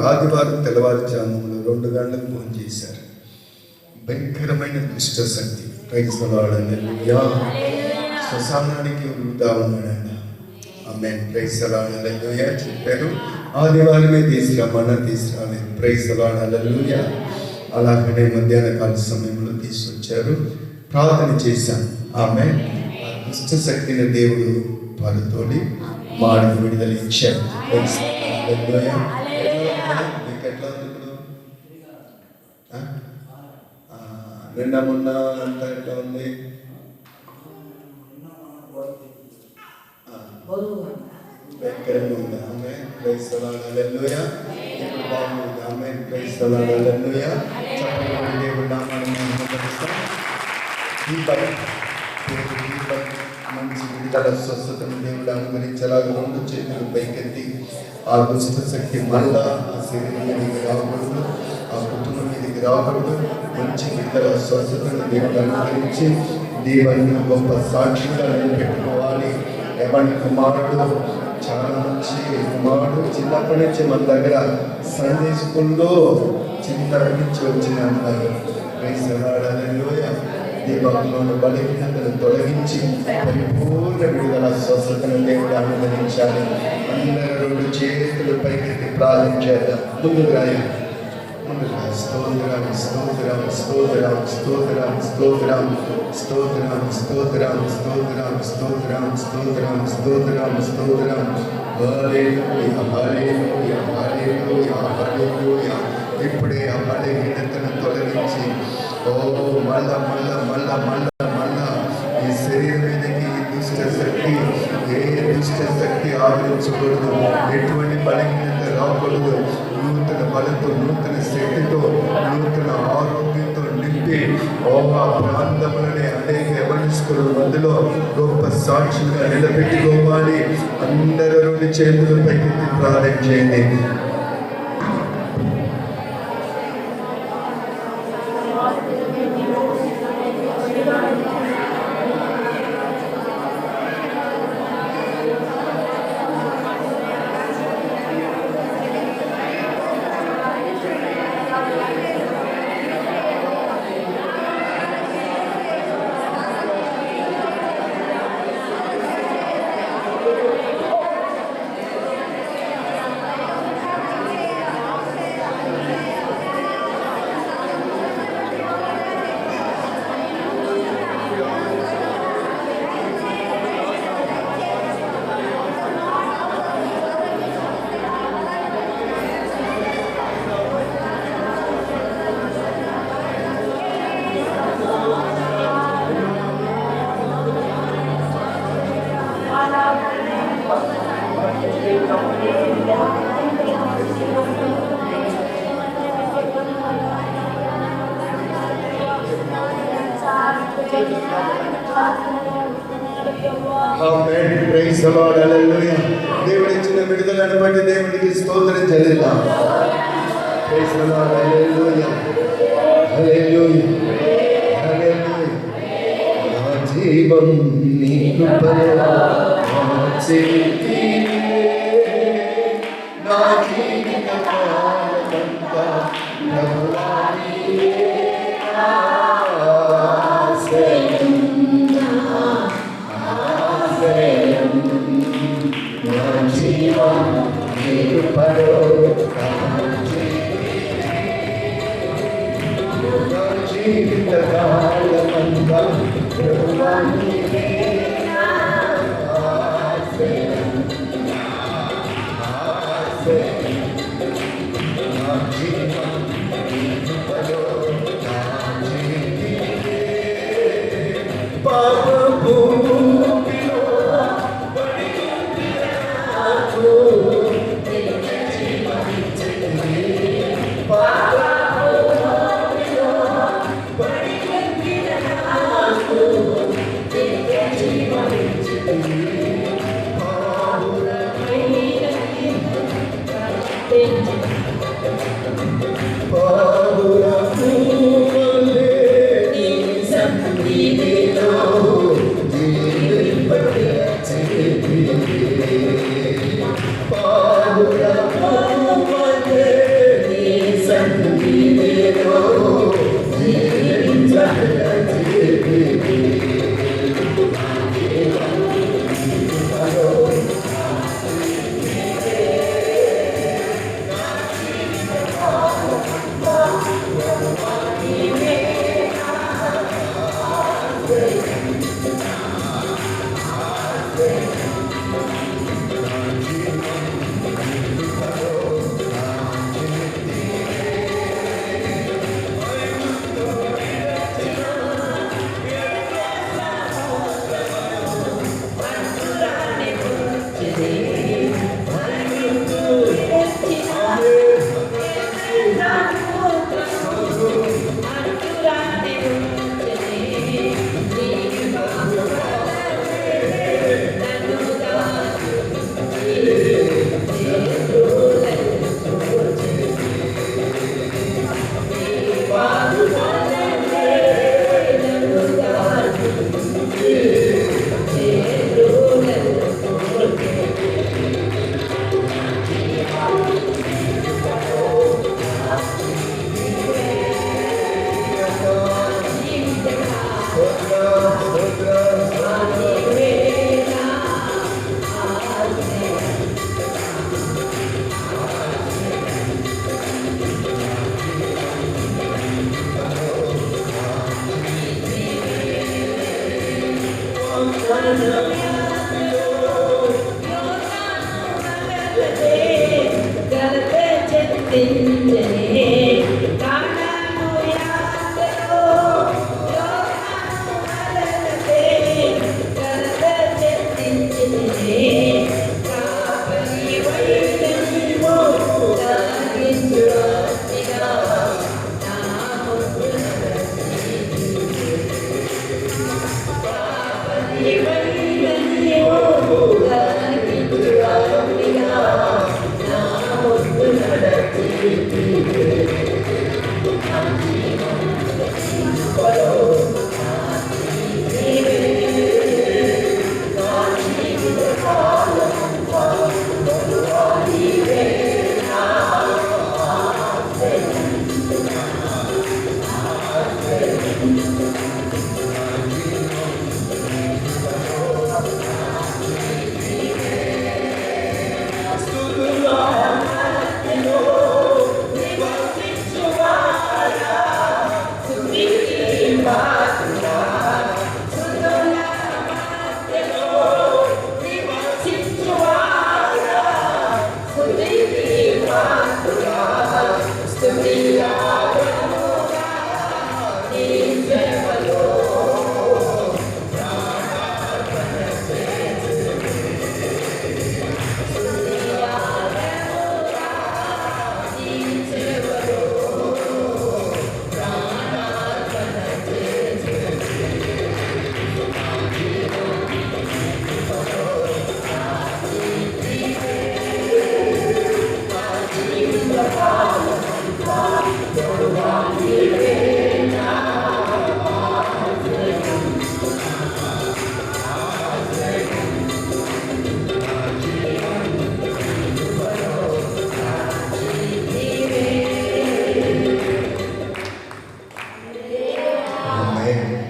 ఆదివారం తెల్లవారుజామున 2 గంటలకు ఫోన్ చేశారు. భయంకరమైన దుష్ట శక్తి శ్మశానానికి వృద్ధా ఉన్నాడండి. ఆమె ప్రైసలాడలూయా చెప్పారు. ఆదివారమే తీసుకురాలేదు. ప్రైసలాడలూయా. అలాగనే మధ్యాహ్న కాల సమయంలో తీసుకొచ్చారు. ప్రార్థన చేశాను. ఆమె దుష్ట శక్తిని దేవుడు వారితోటి మాడి విడుదల ఇచ్చారు. మీకు ఎట్లా ఉంది ఇప్పుడు? నిన్న మొన్న అంతా ఎట్లా ఉంది? భయంకరంగా ఉంది. ఆమె క్రైస్తవులూయా. ఇప్పుడు బాగుంది. ఆమె క్రైస్తవులూయా. చక్కగా దేవుడు నామాన్ని మహిమపరుస్తాం. మంచి విడుదల స్వస్థతను దేవుడు అనుగ్రహించేలాగా 2 చేతులు పైకెత్తి ఆ దుష్ట శక్తి మళ్ళా ఆ శరీరం మీదకి రాకూడదు, ఆ కుటుంబం మీదకి రాకూడదు. మంచి విడుదల స్వస్థతను దేవుడు అనుగ్రహించి దేవుని గొప్ప సాక్షిగా నిలబెట్టుకోవాలి. ఎవరి కుమారుడు చాలా మంచి కుమారుడు. చిన్నప్పటి నుంచి మన దగ్గర సండే స్కూల్లో చిన్నప్పటి నుంచి వచ్చిన అన్నారు. భక్తులను బలహీనతను తొలగించి పరిపూర్ణ విడుదల స్వస్థతను దేవుడు అనుగ్రహించాలి. అందరూ 2 చేతులు పైకెత్తి ప్రార్థన చేద్దాం. ముందుగా స్తోత్రం స్తోత్రం స్తోత్రం స్తోత్రం స్తోత్రం స్తోత్రం స్తోత్రం స్తోత్రం స్తోత్రం స్తోత్రం స్తోత్రం స్తోత్రం. హల్లెలూయా హల్లెలూయా హల్లెలూయా హల్లెలూయా. ఇప్పుడే ఆ బలహీనతను తొలగించి మళ్ళా ఈ శరీరం మీదకి దుష్ట శక్తి ఏ దుష్ట శక్తి ఆవరించకూడదు. ఎటువంటి బలహీనత రాకూడదు. నూతన బలంతో, నూతన శక్తితో, నూతన ఆరోగ్యంతో నింపి ఆ ప్రాంతంలోనే అనేక యవనస్తుల మధ్యలో గొప్ప సాక్షులుగా నిలబెట్టుకోవాలి. అందరూ 2 చేతులు పైకెత్తి ప్రార్థన చేయండి. Praise the lord. హల్లెలూయా. దేవుడి ఇచ్చిన విడుదలను బట్టి దేవునికి స్తోత్రం చెల్లిద్దాం. Praise the lord. Hallelujah hallelujah హల్లెలూయా. నా జీవం నీ కృపలో మార్చితివే. నా జీవిత కాలమంతా ప్రభువా నీవే ఆశ్రయం. నా జీవం కృపలో జీవిత కాలమంతా ప్రభువా నీవే నా ఆశ్రయం. నా జీవం నీ కృపలో నా జీవితే. పాపపు ఊపిలో పడి నాకు నిత్య జీవమిచ్చితివి. పాపపు ఊపిలో పడి నాకు నిత్య జీవమిచ్చితివి. పావులకు వలె నీ సన్నిధిలో జీవింపచేతివి. పావులకు వలె నీ సన్నిధిలో జీవింపచేతివి.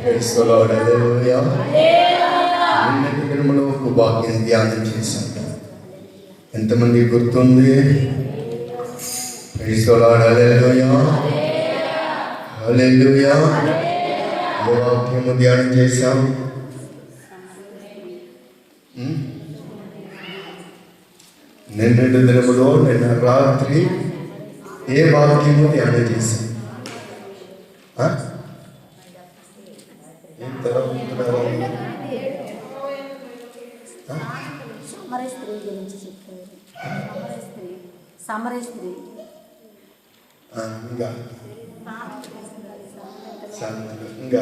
Praise the Lord. Hallelujah. నిన్నటి దినములో ఒక వాక్యం ధ్యానం చేశాం. ఎంత ఎంతమంది గుర్తుంది? Praise the lord. Hallelujah, hallelujah. ఏ వాక్యము ధ్యానం చేశాం? నిన్నటి దినములో నిన్న రాత్రి ఏ వాక్యము ధ్యానం చేశాం? ఏం తెలవుతున్నారా? సమరయ స్త్రీ గురించి చెప్పారు. సమరయ స్త్రీ ఇంకా ఇంకా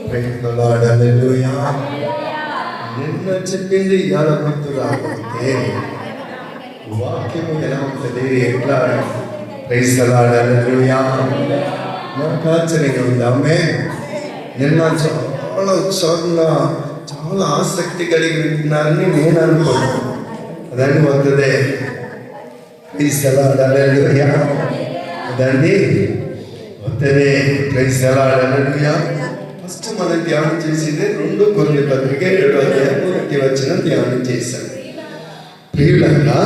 ప్రైజ్ ది లార్డ్. హల్లెలూయా. నిన్న చెప్పింది ఇవాళ గుర్తు రాకపోతే వాక్యము ఎలా ఉంటుంది? ఎట్లా? Praise the lord. హల్లెలూయా. నాకు ఆశ్చర్యంగా ఉంది. ఆమె నిన్న చాలా ఉత్సాహంగా చాలా ఆసక్తి కలిగి వింటున్నారని నేను అనుకున్నాను. అదని వద్దదే. Praise the lord. హల్లెలూయా. అదండి వద్దదే. Praise the lord. Hallelujah. First మనం ధ్యానం చేసింది 2 కొరింథీ పత్రిక 7వ అధ్యాయం 1వ వచనం ధ్యానం చేశాం. ప్రియులారా,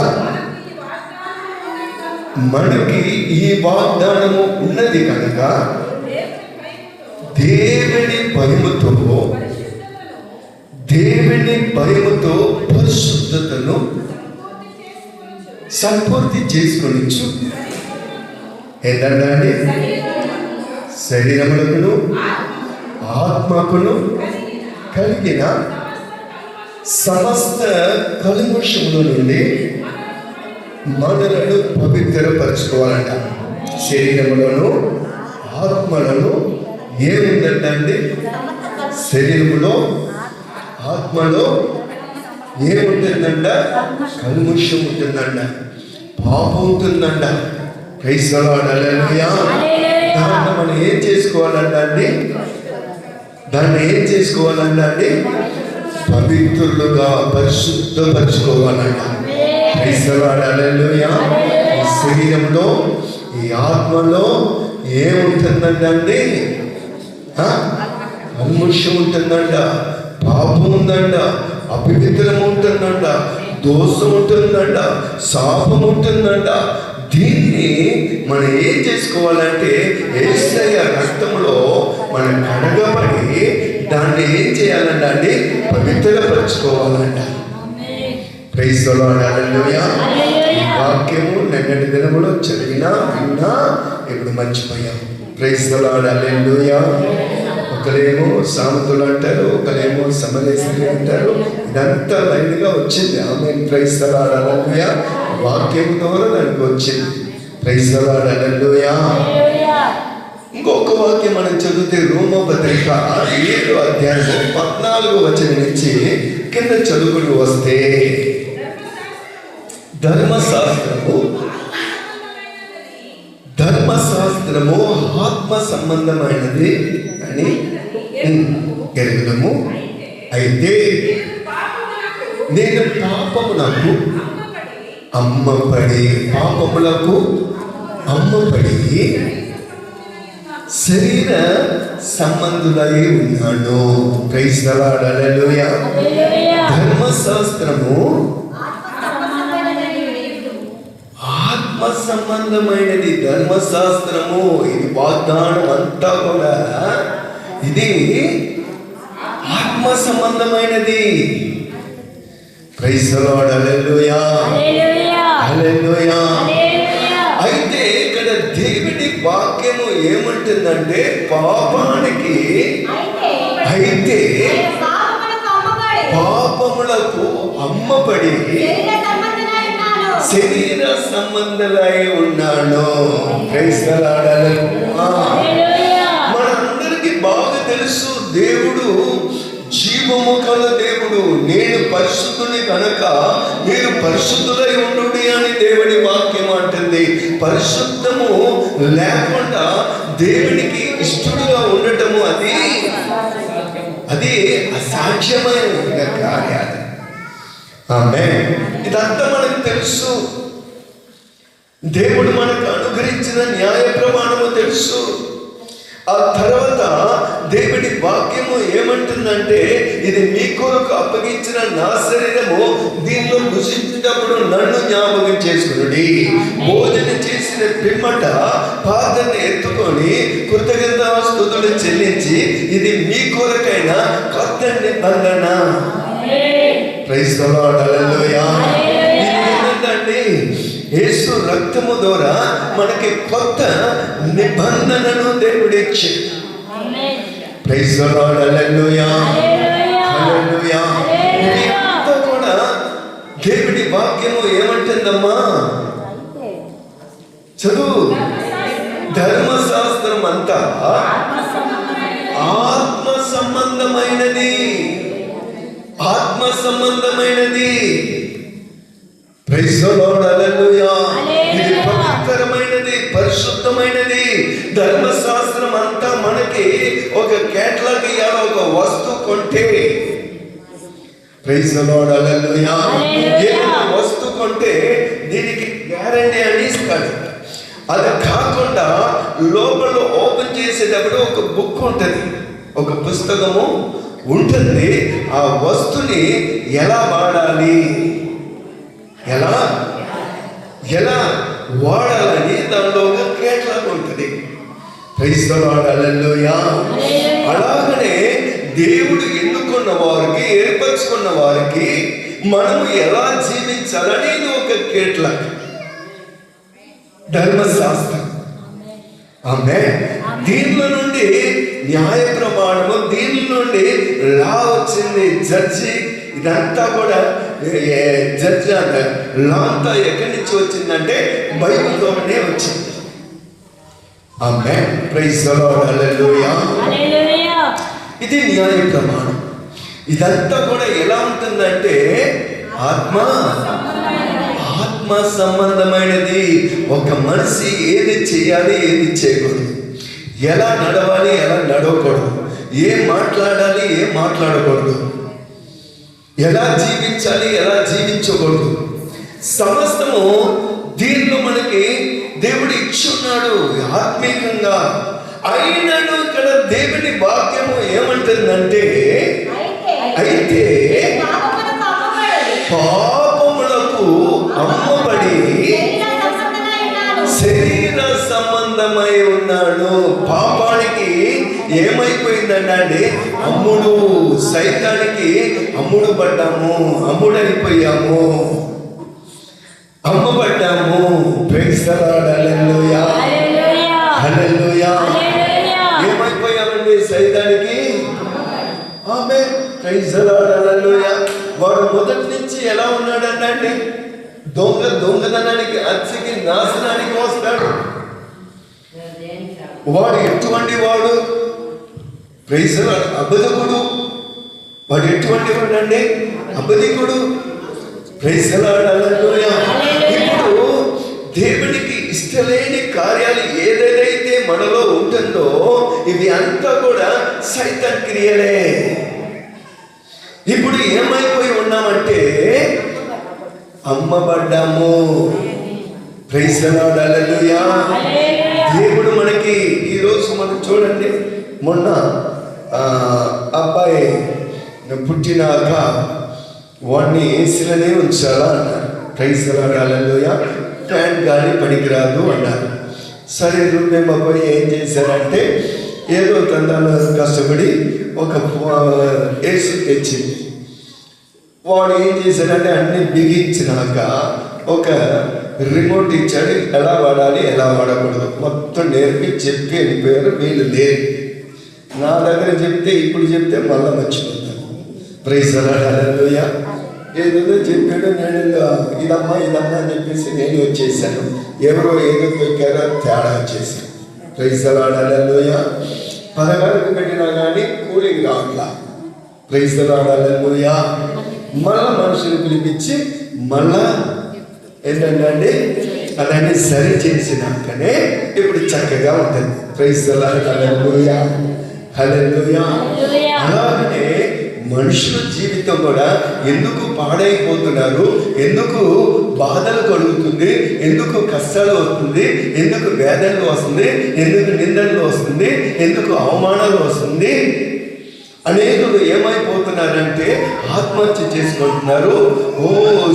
మనకి ఈ వాగ్దానము ఉన్నది కనుక దేవుని భయముతో పరిశుద్ధతను సంపూర్తి చేసుకొనిచ్చు. ఏంటంటే శరీరములకును ఆత్మకును కలిగిన సమస్త కల్మషముల నుండి మనలను పవిత్రపరచుకోవాలంట. శరీరములను ఆత్మలను ఏముందంటే శరీరములో ఆత్మలో ఏముంటుందంట? కల్మషం ఉంటుందంట, పాపం ఉంటుందంట. Praise the lord. హల్లెలూయా. దాన్ని మనం ఏం చేసుకోవాలంటే పవిత్రులుగా పరిశుద్ధపరచుకోవాలంట. Praise the lord. హల్లెలూయా. ఈ శరీరంలో ఈ ఆత్మలో ఏముంటుందంటే కల్మషం ఉంటుందంట, పాపం ఉందంట, అపవిత్రం ఉంటుందంట, దోషం ఉంటుందంట, శాపం ఉంటుందంట. దీన్ని మనం ఏం చేసుకోవాలంటే యేసయ్య రక్తంలో మనం కడగబడి దాన్ని ఏం చేయాలంటే పవిత్రపరచుకోవాలంట. Praise the lord. హల్లెలూయా. ఈ వాక్యము నిన్నటి దినములో చదివినా విన్నా ఇప్పుడు మర్చిపోయాం. Praise the lord. హల్లెలూయా. ఒకరేమో సామెతలు అంటారు, ఒకరేమో సమరయ స్త్రీ అంటారు. ఇదంతా లైన్గా వచ్చింది. Amen. Praise the lord. Hallelujah. వాక్యం ద్వారా దానికి వచ్చింది. Praise the lord. హల్లెలూయా. ఇంకొక వాక్యం మనం చదివితే రోమపత్రిక 7వ అధ్యాయం 14వ వచనం నుంచి కింద చదువుకుని వస్తే ధర్మశాస్త్రము ఆత్మ సంబంధమైనది అని ఎరుగుదము. అయితే నేను పాపములకు అమ్మపడి శరీర సంబంధులై ఉన్నాను. Praise the lord. హల్లెలూయా. ధర్మశాస్త్రము ఆత్మ సంబంధమైనది. ధర్మశాస్త్రము ఇది వాగ్దానం అంతా కూడా ఇది ఆత్మ సంబంధమైనది. Praise the lord. Hallelujah. Hallelujah. అయితే ఇక్కడ దేవుడి వాక్యము ఏమంటుందంటే పాపానికి అయితే పాపములకు అమ్మబడి శరీర సంబంధులై ఉన్నాను. Praise the lord. హల్లెలూయా. మనందరికీ బాగా తెలుసు దేవుడు జీవము కల దేవుడు. నేను పరిశుద్ధుని కనుక మీరు పరిశుద్ధులై ఉండుడి అని దేవుడి వాక్యం అంటుంది. పరిశుద్ధము లేకుండా దేవునికి ఇష్టడుగా ఉండటము అది అసాధ్యమైన కార్యాలు. ఆమేన్. ఇదంతా మనకు తెలుసు. దేవుడు మనకు అనుగ్రహించిన న్యాయ ప్రమాణము తెలుసు. ఆ తర్వాత దేవుడి వాక్యము ఏమంటుందంటే, ఇది మీ కొరకు అప్పగించిన నా శరీరము, దీనిలో భుజించినప్పుడు నన్ను జ్ఞాపకం చేసుకునుడి. భోజనం చేసిన పిమ్మట పాత్రను ఎత్తుకొని కృతజ్ఞతాస్తుతులు చెల్లించి, ఇది మీ కొరకైన కొత్త నిబంధన. Praise the lord. హల్లెలూయా. ఇది ఏంటంటే, యేసు రక్తము ద్వారా మనకి కొత్త నిబంధనను దేవుడు ఇచ్చాడు. Praise the lord. Hallelujah. Hallelujah. ఇదంతా కూడా దేవుడి వాక్యము ఏమంటుందమ్మా? చదువు. ధర్మశాస్త్రం అంతా ఆత్మ సంబంధమైనది. ఆత్మ సంబంధమైనది. Praise the lord. హల్లెలూయా. ఇది పవిత్రమైనది, పరిశుద్ధమైనది. ధర్మశాస్త్రం అంతా మనకి ఒక కేటలాగ్ ఇయ్యాలి. ఒక వస్తువు కొంటే, ప్రైజ్ ది లార్డ్. హల్లెలూయా, ఏదైనా వస్తువు కొంటే దీనికి గ్యారంటీ అని ఇస్తాడు. అది కాకుండా లోపల ఓపెన్ చేసేటప్పుడు ఒక బుక్ ఉంటుంది, ఒక పుస్తకము ఉంటుంది. ఆ వస్తువుని ఎలా వాడాలి, ఎలా వాడాలని దానిలో ఒక కేటలాగ్ ఉంటుంది. Praise the lord. హల్లెలూయా. అలాగనే దేవుడు ఎన్నుకున్న వారికి, ఏర్పరచుకున్న వారికి మనము ఎలా జీవించాలని ఇది ఒక కేటలాగ్, ధర్మశాస్త్రం. ఆమేన్. దీనిలో నుండి న్యాయ ప్రమాణము, దీని నుండి లా వచ్చింది, జడ్జి. ఇదంతా కూడా జడ్జి అంటే లా అంతా ఎక్కడి నుంచి వచ్చిందంటే బైబిల్లోనే వచ్చింది. Amen. Praise the lord. Hallelujah. ఇది న్యాయ ప్రమాణం. ఇదంతా కూడా ఎలా ఉంటుందంటే ఆత్మ సంబంధమైనది. ఒక మనిషి ఏది చేయాలి, ఏది చేయకూడదు, ఎలా నడవాలి, ఎలా నడవకూడదు, ఏం మాట్లాడాలి, ఏం మాట్లాడకూడదు, ఎలా జీవించాలి, ఎలా జీవించకూడదు, సమస్తము దీనిలో మనకి దేవుడు ఇచ్చున్నాడు ఆత్మీయంగా. అయినను ఇక్కడ దేవుడి వాక్యము ఏమంటుందంటే, అయితే పాపములకు అమ్మబడి శరీర సంబంధమై ఉన్నాడు. పాపానికి ఏమైపోయిందంటే అమ్ముడు, సైతానికి అమ్ముడు పడ్డాము, అమ్ముడైపోయాము, అమ్మబడ్డాము. Praise the lord. Hallelujah. Hallelujah. ఏమైపోయామండి సైతానికి? Amen. Praise the lord. Hallelujah. వాడు మొదటి నుంచి ఎలా ఉన్నాడంటే దొంగతనానికి, హత్యకి, నాశనానికి వస్తాడు. వాడు ఎటువంటి వాడు? Praise the Lord. అబద్ధకుడు. వాడు ఎటువంటి వాడు అండి? అబద్ధికుడు. Praise the lord. హల్లెలూయా. ఇప్పుడు దేవునికి ఇష్టలేని కార్యాలు ఏదైతే మనలో ఉంటుందో ఇవి అంతా కూడా సైతాన్ క్రియలే. ఇప్పుడు ఏమైపోయి ఉన్నామంటే అమ్మబడ్డాము. Praise the lord. హల్లెలూయా. దేవుడు మనకి ఈరోజు మనం చూడండి, మొన్న అబ్బాయి పుట్టినాక వాడిని ఏసీలోనే ఉంచాలా అన్నారు. Praise the lord. Hallelujah. Fan గాలి పనికిరాదు అన్నారు. సరే మేము అబ్బాయి ఏం చేశారంటే ఏదో తందాలు కష్టపడి ఒక ఏసీ తెచ్చింది. వాడు ఏం చేశాడంటే అన్ని బిగించినాక ఒక రిమోట్ ఇచ్చాడు, ఎలా వాడాలి, ఎలా వాడకూడదు మొత్తం నేర్పి చెప్పి వెళ్ళిపోయారు. వీళ్ళు లేరు. నా దగ్గర చెప్తే, ఇప్పుడు చెప్తే మళ్ళీ మర్చిపోతాను. Praise the lord. హల్లెలూయా. ఏదో చెప్పాడు, నేను ఇదమ్మా అని చెప్పేసి నేను వచ్చేసాను. ఎవరో ఏదో తొక్కారో తేడా వచ్చేసాను. Praise the lord. హల్లెలూయా. 10 పెట్టినా కానీ కూలింగ్ రావట్లా. Praise the lord. హల్లెలూయా. మళ్ళా మనుషులు పిలిపించి మళ్ళా ఏంటంటే అదాన్ని సరి చేసినాకనే ఇప్పుడు చక్కగా ఉంటుంది. Praise the lord. Hallelujah. Hallelujah. అలాగనే మనుషుల జీవితం కూడా ఎందుకు పాడైపోతున్నారు, ఎందుకు బాధలు కలుగుతుంది, ఎందుకు కష్టాలు వస్తుంది, ఎందుకు వేదనలు వస్తుంది, ఎందుకు నిందనలు వస్తుంది, ఎందుకు అవమానాలు వస్తుంది. అనేకులు ఏమైపోతున్నారంటే ఆత్మహత్య చేసుకుంటున్నారు. ఓ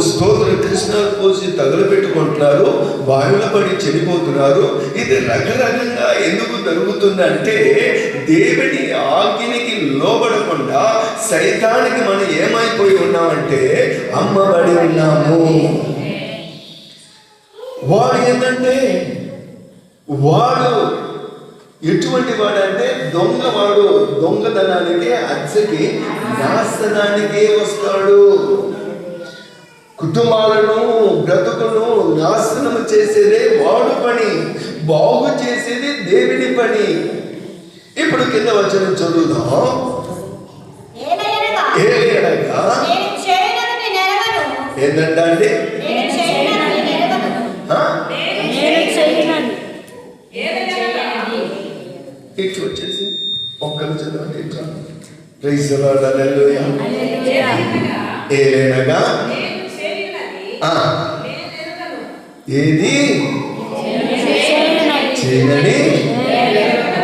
స్తోత్ర కృష్ణాలు పోసి తగులబెట్టుకుంటున్నారు, బావిలో పడి చనిపోతున్నారు. ఇది రకరకంగా ఎందుకు జరుగుతుందంటే దేవుని ఆజ్ఞనికి లోబడకుండా సైతానికి మనం ఏమైపోయి ఉన్నామంటే అమ్మబడి ఉన్నాము. వాడు ఏంటంటే వాడు ఎటువంటి వాడంటే దొంగవాడు. దొంగతనానికి హత్యకి నాశనానికే వస్తాడు. కుటుంబాలను బ్రతుకును నాశనం చేసేదే వాడు పని, బాగు చేసేది దేవుని పని. ఇప్పుడు కింద వచ్చిన చదువుదాం. ఏంటంటే అండి ఇటు వచ్చేసి ఒక్కరు చదవండి. ఇట్లా ప్రైజ్ ది లార్డ్, హల్లెలూయా. ఏలనగా ఏది చేయనని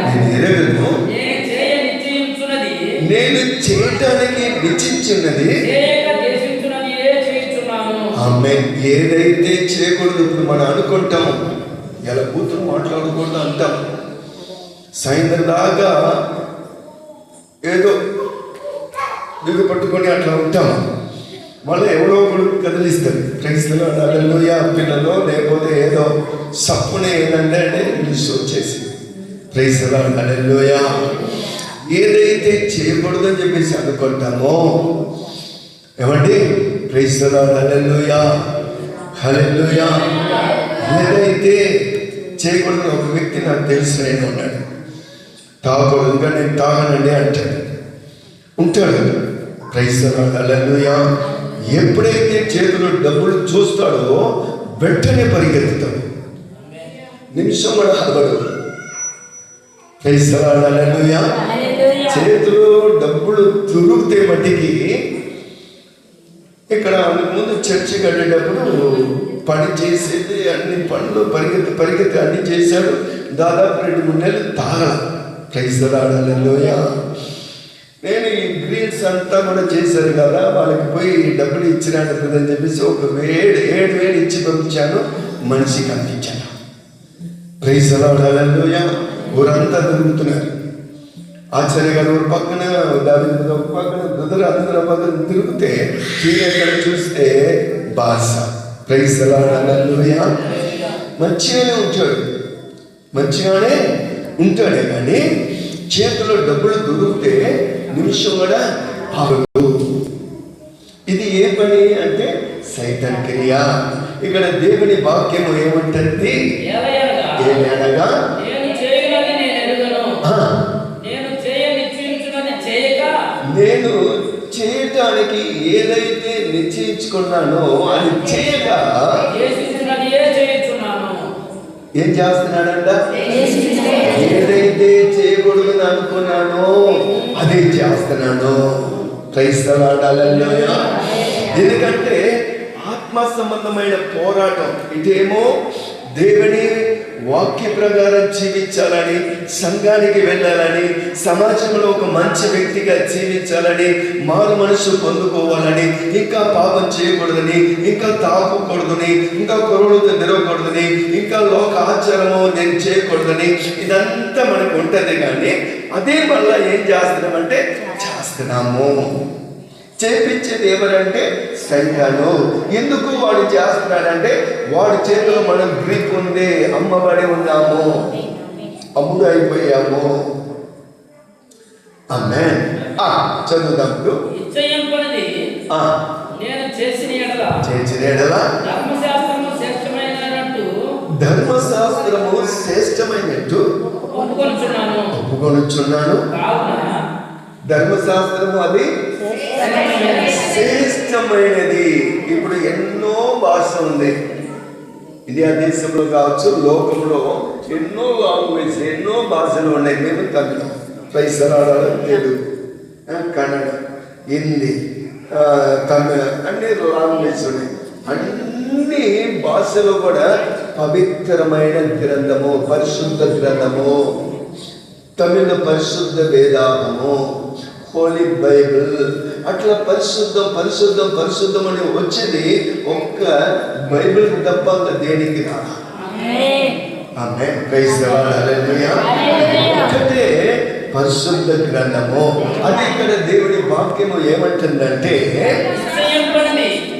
నేను ఎరగను, నేను చేయటానికి నిశ్చయించున్నది ఆమె ఏదైతే చేయకూడదు. ఇప్పుడు మనం అనుకుంటాము ఎలా కూతురు మాట్లాడకూడదు అంటాం, సాయంత్రం దాకా ఏదో దిగు పట్టుకొని అట్లా ఉంటాం. మళ్ళీ ఎవరో ఒకడు కదిలిస్తారు. ఫ్రెండ్స్లో హల్లెలూయా పిల్లలు లేకపోతే ఏదో సప్పునే ఏంటంటే ఇంగ్లీష్ వచ్చేసి ప్రైజ్ ది లార్డ్, హల్లెలూయా. ఏదైతే చేయకూడదని చెప్పేసి అనుకుంటామో ఏమండి ప్రైజ్ ది లార్డ్, హల్లెలూయా, హల్లెలూయా. ఏదైతే చేయకూడదు, ఒక వ్యక్తి నాకు తెలిసిన ఆయన ఉన్నాడు, తాగకూడదుగా నేను తాగనండి అంటాడు, ఉంటాడు. ప్రైజ్ ది లార్డ్, హల్లెలూయా. ఎప్పుడైతే చేతిలో డబ్బులు చూస్తాడో వెంటనే పరిగెత్తుతాడు, నిమిషం కూడా ఆగడు. ప్రైజ్ ది లార్డ్, హల్లెలూయా. చేతిలో డబ్బులు దొరికితే మట్టికి ఇక్కడ ముందు చర్చి కట్టేటప్పుడు పని చేసేది అన్ని పనులు పరిగెత్తి అన్ని చేశాడు. దాదాపు 2-3 నెలలు తాగల. ప్రైజ్ ది లార్డ్, హల్లెలూయా. నేను ఈ గ్రీన్స్ అంతా కూడా చేశాను కదా, వాళ్ళకి పోయి డబ్బులు ఇచ్చినాను అని చెప్పేసి ఒక 7,000 ఇచ్చి పంపించాను, మనిషికి అందించాను. ప్రైజ్ ది లార్డ్, హల్లెలూయా. ఊరంతా తిరుగుతున్నారు. ఆచార్య గారు ఒక పక్కన, దావీదు ఒక పక్కన, అందరూ పక్కన తిరిగితే ఎక్కడ చూస్తే బాస. ప్రైజ్ ది లార్డ్, హల్లెలూయా. మంచిగానే ఉంటాడే కానీ చేతిలో డబ్బులు దొరికితే నిమిషం కూడా ఆగదు. ఇది ఏ పని అంటే సైతాన్ క్రియ. ఇక్కడ దేవుని వాక్యం ఏమంటుంది? ఏమనగా నేను చేయటానికి ఏదైతే నిశ్చయించుకున్నానో అది చేయక ఏం చేస్తున్నాడంట? ఏదైతే చేయకూడదని అనుకున్నానో అదే చేస్తున్నాను. ప్రైజ్ ది లార్డ్, హల్లెలూయా. ఎందుకంటే ఆత్మ సంబంధమైన పోరాటం. ఇటేమో దేవుని వాక్య ప్రకారం జీవించాలని, సంఘానికి వెళ్ళాలని, సమాజంలో ఒక మంచి వ్యక్తిగా జీవించాలని, మారు మనసు పొందుకోవాలని, ఇంకా పాపం చేయకూడదని, ఇంకా తాగకూడదని, ఇంకా కొరవలతో తిరగకూడదని, ఇంకా లోక ఆచారము నేను చేయకూడదని, ఇదంతా మనకు ఉంటుంది. కానీ అదే మళ్ళీ ఏం చేస్తున్నామంటే చేస్తున్నాము. చేపించేది ఎవరంటే సైతాను. ఎందుకు వాడు చేస్తున్నాడంటే వాడి చేతిలో మనం గ్రిప్ ఉంది, అమ్మబడి ఉన్నాము, అమ్ముడు అయిపోయాము. ఆమేన్. చదువుదాం. చేసిన ఎడల ధర్మశాస్త్రము శ్రేష్టమైనట్టు ఒప్పుకొనుచున్నాను. ధర్మశాస్త్రము అది శ్రేష్టమైనది. ఇప్పుడు ఎన్నో భాష ఉంది, ఇండియా దేశంలో కావచ్చు, లోకంలో ఎన్నో లాంగ్వేజ్, ఎన్నో భాషలు ఉన్నాయి. మేము తమిళం, తెలుగు, కన్నడ, హిందీ, తమిళ, అన్ని లాంగ్వేజ్ ఉన్నాయి. అన్ని భాషలో కూడా పవిత్రమైన గ్రంథము, పరిశుద్ధ గ్రంథము. తమిళ పరిశుద్ధ వేదాంతము, హోలీ బైబిల్, అట్లా పరిశుద్ధం పరిశుద్ధం పరిశుద్ధం అని వచ్చింది ఒక్క బైబిల్ తప్ప దేనికి రాదు. ఆమేన్. Praise the lord. హల్లెలూయా. ఒక్కటే పరిశుద్ధ గ్రంథము. అది ఇక్కడ దేవుడి వాక్యము ఏమంటుందంటే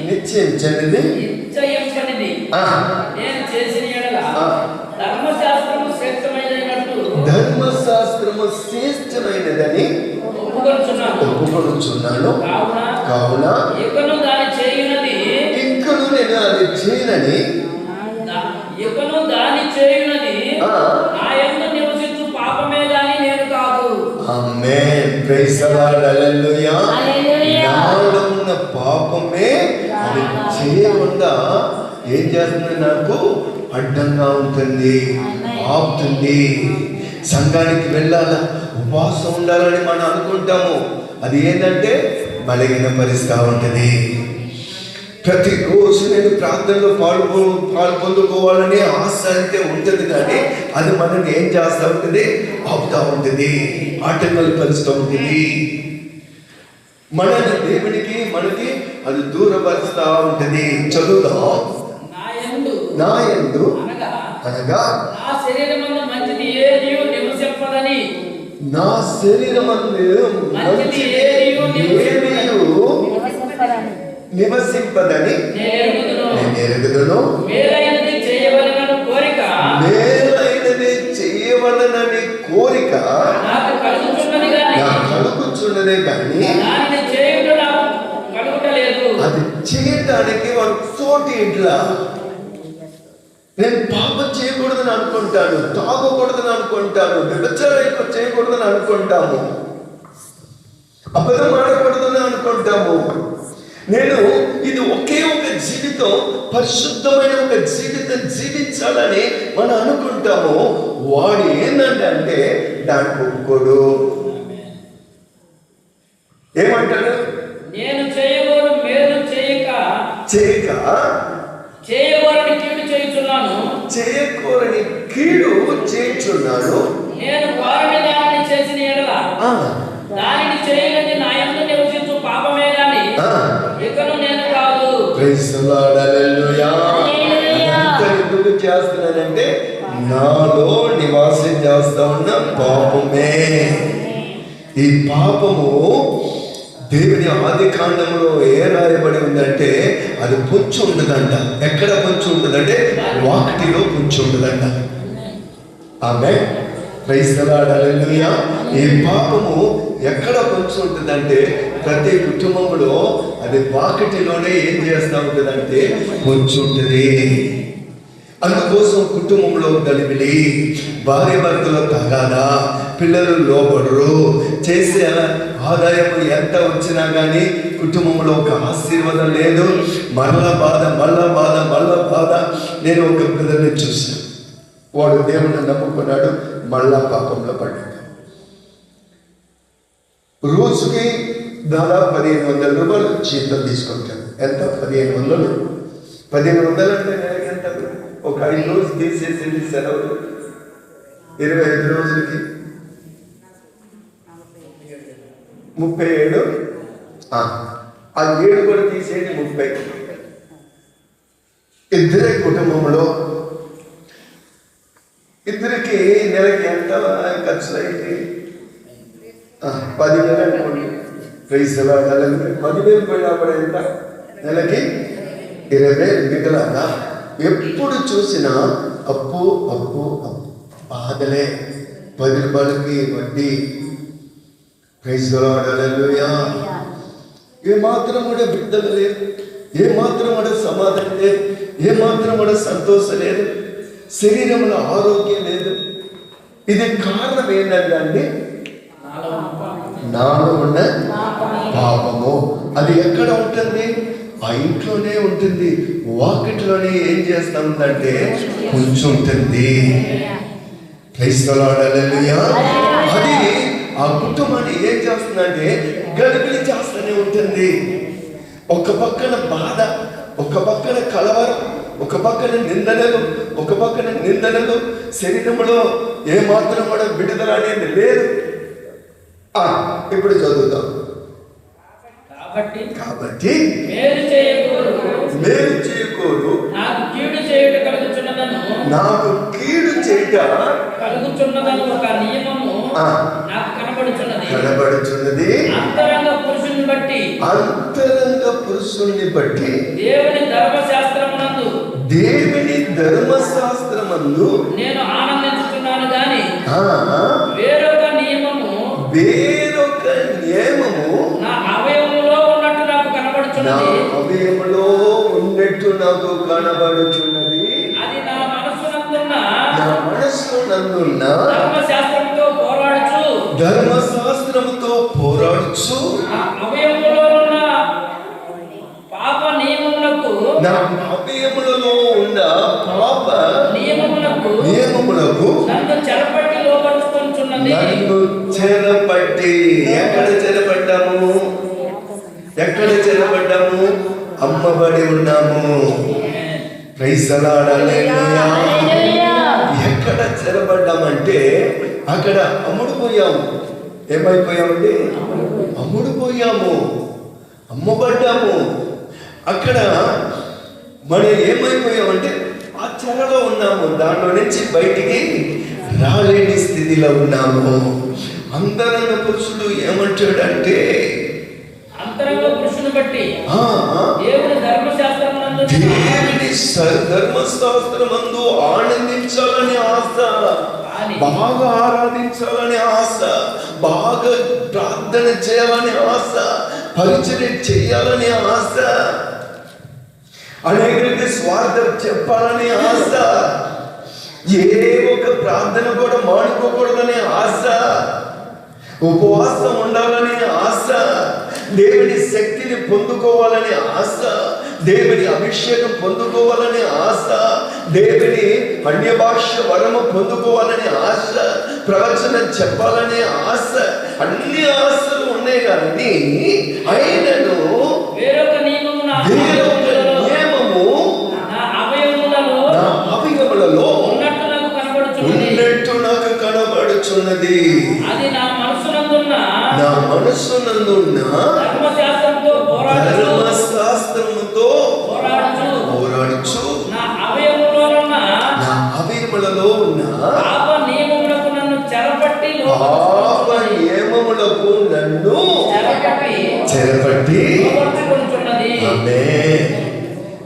నిశ్చయించనిది నేను చేసిన యెడల ధర్మశాస్త్రము శ్రేష్టమైనదన్నట్టు ధర్మశాస్త్రము శ్రేష్టమైనదని ఒప్పుకొనుచున్నాను. కావున ఇకను దాని చేయునది ఇంకను నేను అది చేయనని ఇకను దాని చేయునది నా యందు నివసించు పాపమే గాని నేను కాదు. ఆమేన్. Praise the lord. హల్లెలూయా. నాలో ఉన్న పాపమే అది చేయకుండా ఏం చేస్తుంది, నాకు అడ్డంగా ఉంటుంది, ఆపుతుంది. సంఘానికి వెళ్ళాలా, ఉపవాసం ఉండాలని మనం అనుకుంటాము. అది ఏంటంటే బలహీనపరుస్తూ ఉంటుంది. ప్రతిరోజు నేను ప్రార్థనలో పాల్పొందుకోవాలని ఆశ అయితే ఉంటుంది, కానీ అది మనల్ని ఏం చేస్తూ ఉంటుంది, ఆపుతూ ఉంటుంది, ఆటంకాలు పరుస్తూ ఉంటుంది. మనల్ని దేవునికి మనకి అది దూరపరుస్తూ ఉంటుంది. చదువుదాం. నా యందు అనగా నా శరీరమందు మంచిది ఏదియు నివసింపదని, నా శరీరమందు మంచిది ఏదియు నివసింపదని నేను ఎరుగుదును. మేలైనది చేయవలెనని కోరిక నాకు కలుగుచున్నదే కానీ దానిని చేయుట నాకు కలుగుటలేదు. అది చేయటానికి వాడు తోటి ఇట్లా నేను పాపం చేయకూడదని అనుకుంటాను, తాగకూడదని అనుకుంటాను, వ్యభిచారం చేయకూడదని అనుకుంటాము, అబద్ధం ఆడకూడదని అనుకుంటాము. నేను ఇది ఒకే ఒక జీవితం, పరిశుద్ధమైన ఒక జీవితం జీవించాలని మనం అనుకుంటాము. వాడు ఏంటంటే దానికి ఒప్పుకోడు. ఏమంటాడు? నేను చేయగోరు మేలు చేయక చేయగోరని కీడు చేయుచున్నాను, చేయకూడని కీడు చేయుచున్నాను. నేను వారిని దానిని చేసిన యెడల దానిని చేయనది నా యందు నివసించు పాపమే గాని ఇకను నేను కాదు. Praise the lord. హల్లెలూయా. అదంతా ఎందుకు చేస్తున్నానంటే నాలో నివాసం చేస్తా ఉన్న పాపమే. ఈ పాపము దేవుని ఆది కాండంలో ఏ రాయబడి ఉందంటే అది పొంచి ఉండదంట. ఎక్కడ పొంచి ఉంటుందంటే వాకిటిలో పొంచి ఉండదంట. ఆమేన్. Praise the lord. హల్లెలూయా. ఈ పాపము ఎక్కడ పొంచి ఉంటుందంటే ప్రతి కుటుంబంలో అది వాకిటిలోనే ఏం చేస్తూ ఉంటుందంటే పొంచి ఉంటుంది. అందుకోసం కుటుంబంలో గలిబిలి, భార్య భర్తలో తగాదా, పిల్లలు లోబడరు, చేసే ఆదాయం ఎంత వచ్చినా కానీ కుటుంబంలో ఒక ఆశీర్వాదం లేదు. మళ్ళా బాధ. నేను ఒక బ్రదర్ని చూశాను, వాడు దేవుని నమ్ముకున్నాడు, మళ్ళా పాపంలో పడ్డాడు. రోజుకి దాదాపు 1500 రూపాయలు జీతం తీసుకుంటాడు. ఎంత? 1500. 1500 అంటే నెలకి ఎంత? ఒక 5 రోజులు తీసేసి సెలవులు 25 రోజులకి 37. ఆ 7 కూడా తీసేది 30. ఇద్దరే కుటుంబంలో ఇద్దరికి నెలకి ఎంత ఖర్చులు అయింది? 10,000 అనుకోండి. Praise the lord. 10,000 పోయినా కూడా ఎంత? నెలకి 20,000 మిగలాగా. ఎప్పుడు చూసినా అప్పు బాధలే, 10 రూపాయలకి వడ్డీ. Praise the lord. హల్లెలూయా. ఏ మాత్రం కూడా విడుదల లేదు, ఏ మాత్రం కూడా సమాధానం లేదు, ఏ మాత్రం కూడా సంతోషం లేదు, శరీరంలో ఆరోగ్యం లేదు. ఇది కారణం ఏంటంటే నాలో ఉన్న పాపము. అది ఎక్కడ ఉంటుంది? ఆ ఇంట్లోనే ఉంటుంది, వాకిట్లోనే ఏం చేస్తా ఉందంటే కొంచెం ఉంటుంది. Praise the lord. హల్లెలూయా. అది ఆ కుటుంబాన్ని ఏం చేస్తుందంటే గలిబిలి చేస్తూనే ఉంటుంది. ఒక పక్కన బాధ, ఒక పక్కన కలవరం, ఒక పక్కన నిందనలు, శరీరంలో ఏమాత్రం కూడా విడుదల అనేది లేదు. ఇప్పుడు చదువుతాం. కాబట్టి మేలు చేయకూరు నాకు కీడు చేయుట కలుగుచున్నదని ఒక నియమము నాకు కనబడుచున్నది. అంతరంగ పురుషుని బట్టి దేవుని ధర్మశాస్త్రమందు నేను ఆనందించుతున్నాను గాని వేరొక నియమము నా అవయవములో ఉన్నట్టు నాకు కనబడుచున్నది. అది నా మనస్సునందున్న ధర్మశాస్త్రముతో పోరాడుచు అవయవములో ఉన్న పాప నియమములకు నన్ను చెరపట్టి ఎక్కడ చెరపడ్డాము? అమ్మబడి ఉన్నాము. Praise the lord. హల్లెలూయా. ఎక్కడ చెరపడ్డామంటే అక్కడ అమ్ముడుపోయాము. ఏమైపోయామండి? అమ్ముడుపోయాము, అమ్మబడ్డాము. అక్కడ మనం ఏమైపోయామంటే ఆ చెరలో ఉన్నాము. దాంట్లో నుంచి బయటికి రాలేని స్థితిలో ఉన్నాము. అంతరంగ పురుషుడు ఏమంటాడంటే అంతరంగ పురుషుని బట్టి దేవుని ధర్మశాస్త్రమందు ఆనందించాలని ఆశ, బాగా ఆరాధించాలని ఆశ, బాగా ప్రార్థన చేయాలని ఆశ, పరిచర్య చేయాలని ఆశ, అనేకులకి స్వార్థం చెప్పాలని ఆశ, ఏ ఒక ప్రార్థన కూడా మానుకోకూడదనే ఆశ, ఉపవాసం ఉండాలనే ఆశ, దేవుని శక్తిని పొందుకోవాలనే ఆశ, దేవుని అభిషేకం పొందుకోవాలనే ఆశ, దేవుని అన్య భాష వరము పొందుకోవాలనే ఆశ, ప్రవచన చెప్పాలనే ఆశ, అన్ని ఆశలు ఉన్నాయి. కానీ ఆయనను వేరొక నియమము అవయవములలో ఉన్నట్టు నాకు కనబడుచున్నది. అది నా మనస్సునందున్న ధర్మశాస్త్రముతో పోరాడుచు నా అవయవములలో ఉన్న పాప నియమములకు నన్ను చెరపట్టి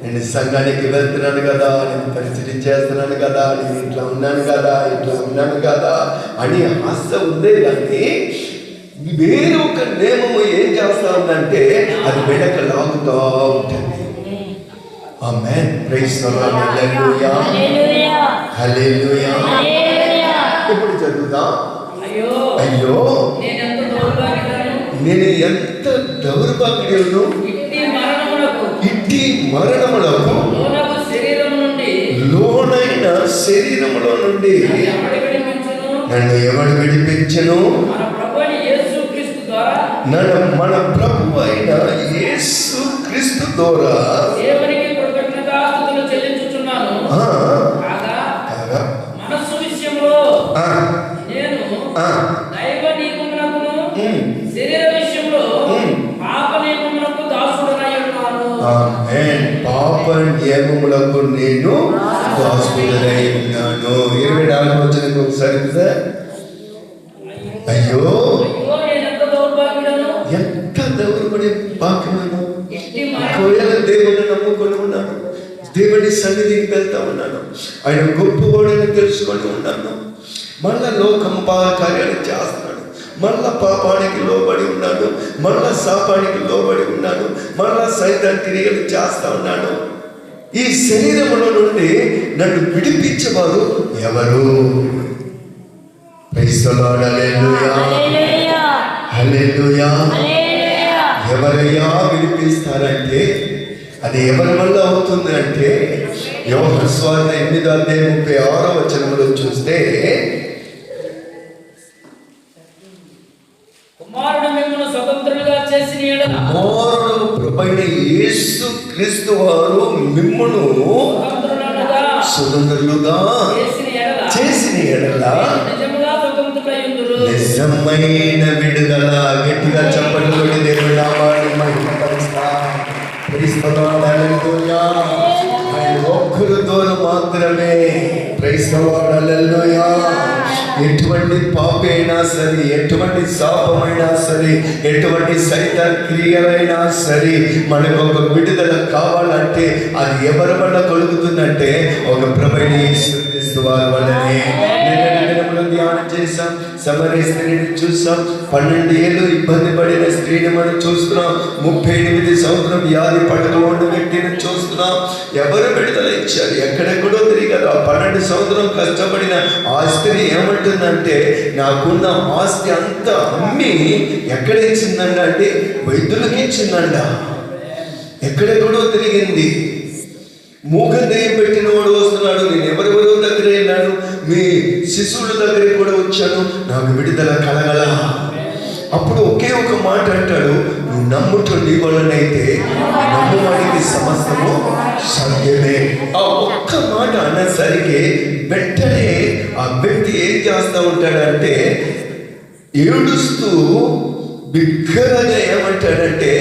నేను సంఘానికి వెళ్తున్నాను కదా, నేను పరిస్థితి చేస్తున్నాను కదా, నేను ఇట్లా ఉన్నాను కదా అని ఆశ ఉందే. కానీ వేరే ఒక నియమము ఏం చేస్తా ఉందంటే అది వెనక లాగుతా ఉంటుంది. ఆమేన్. Praise the lord. హల్లెలూయా. హల్లెలూయా. ఇప్పుడు చదువుదాం. అయ్యో నేను ఎంత దౌర్భాగ్యులను, ఇట్టి మరణములకు లోనైన శరీరములో నుండి నన్ను ఎవడు విడిపించును? మన ప్రభు అయిన యేసు క్రీస్తు ద్వారా మనస్సు విషయంలో నేను దైవ నియమమునకును శరీర విషయంలో పాప నియమమునకు దాసుడనై ఉన్నాను. ఆమేన్. పాప నియమములకు నేను దాసుడనై ఉన్నాను. 24వ వచనం ఒకసారి అయ్యో ఎంత దౌర్భాగ్యుడను, ఎంత దౌర్భాగ్యుడను, దేవుని నమ్ముకొని ఉన్నాను, దేవుని సన్నిధికి వెళ్తా ఉన్నాను, ఆయన గొప్పవాడని తెలుసుకొని ఉన్నాను, మళ్ళా లోకం కార్యాలు చేస్తున్నాడు, మళ్ళా పాపానికి లోబడి ఉన్నాడు, మళ్ళా శాపానికి లోబడి ఉన్నాడు, మళ్ళా సైతాన్ క్రియలు చేస్తా ఉన్నాను. ఈ శరీరములో నుండి నన్ను విడిపించేవారు ఎవరు? Praise the lord. హల్లెలూయా. హల్లెలూయా. ఎవరయ్యా విడిపిస్తారంటే అది ఎవరి వల్ల అవుతుంది అంటే యోహాను సువార్త 8:36 చూస్తే ఎడల కుమారుడు ప్రభువైన యేసు క్రీస్తు వారు మిమ్మును స్వతంత్రులుగా చేసిన ఎడల నిజముగా స్వతంత్రులయ్యుందురు. నిజమైన విడుదల. గట్టిగా చెప్పండి, దేవుడి నామాన్ని మహిమపరుస్తా. క్రీస్తునాథుడు, హల్లెలూయా. ఆయన ఒక్కరు దూరం మాత్రమే. క్రైస్తవాడు, హల్లెలూయా. ఎటువంటి పాపి అయినా సరే, ఎటువంటి శాపమైనా సరే, ఎటువంటి సైతాన్ క్రియలైనా సరే, మనకు ఒక విడుదల కావాలంటే అది ఎవరి వల్ల కలుగుతుందంటే ఒక ప్రభువైన యేసు క్రీస్తు వారి వల్లనే. ధ్యానం చేశాం, సమరయ స్త్రీని చూసాం. 12 ఏళ్ళు ఇబ్బంది పడిన స్త్రీని మనం చూస్తున్నాం. 38 సంవత్సరం వ్యాధి పట్టుకోండి వ్యక్తిని చూస్తున్నాం. ఎవరు విడుదల ఇచ్చారు? ఎక్కడెక్కడో తిరిగారు. ఆ 12 సంవత్సరం కష్టపడిన ఆ స్త్రీ ఏమంటుందంటే, నాకున్న ఆస్తి అంతా అమ్మి ఎక్కడ ఇచ్చిందంట అంటే వైద్యులకి ఇచ్చిందంట. ఎక్కడెక్కడో తిరిగింది. మూగ దెయ్యం పెట్టిన వాడు వస్తున్నాడు. నేను ఎవరెవరో దగ్గర వెళ్ళాను, మీ శిశువుల దగ్గరికి కూడా వచ్చాను, నాకు విడుదల కలగల. అప్పుడు ఒకే ఒక మాట అంటాడు, నువ్వు నమ్ముట నీ వలనైతే నమ్మువాడికి సమస్తము సాధ్యమే. ఆ ఒక్క మాట అన్నసరికి వెంటనే ఆ వ్యక్తి ఏం చేస్తూ ఉంటాడంటే, ఏడుస్తూ బిగ్గరగా ఏమంటాడంటే,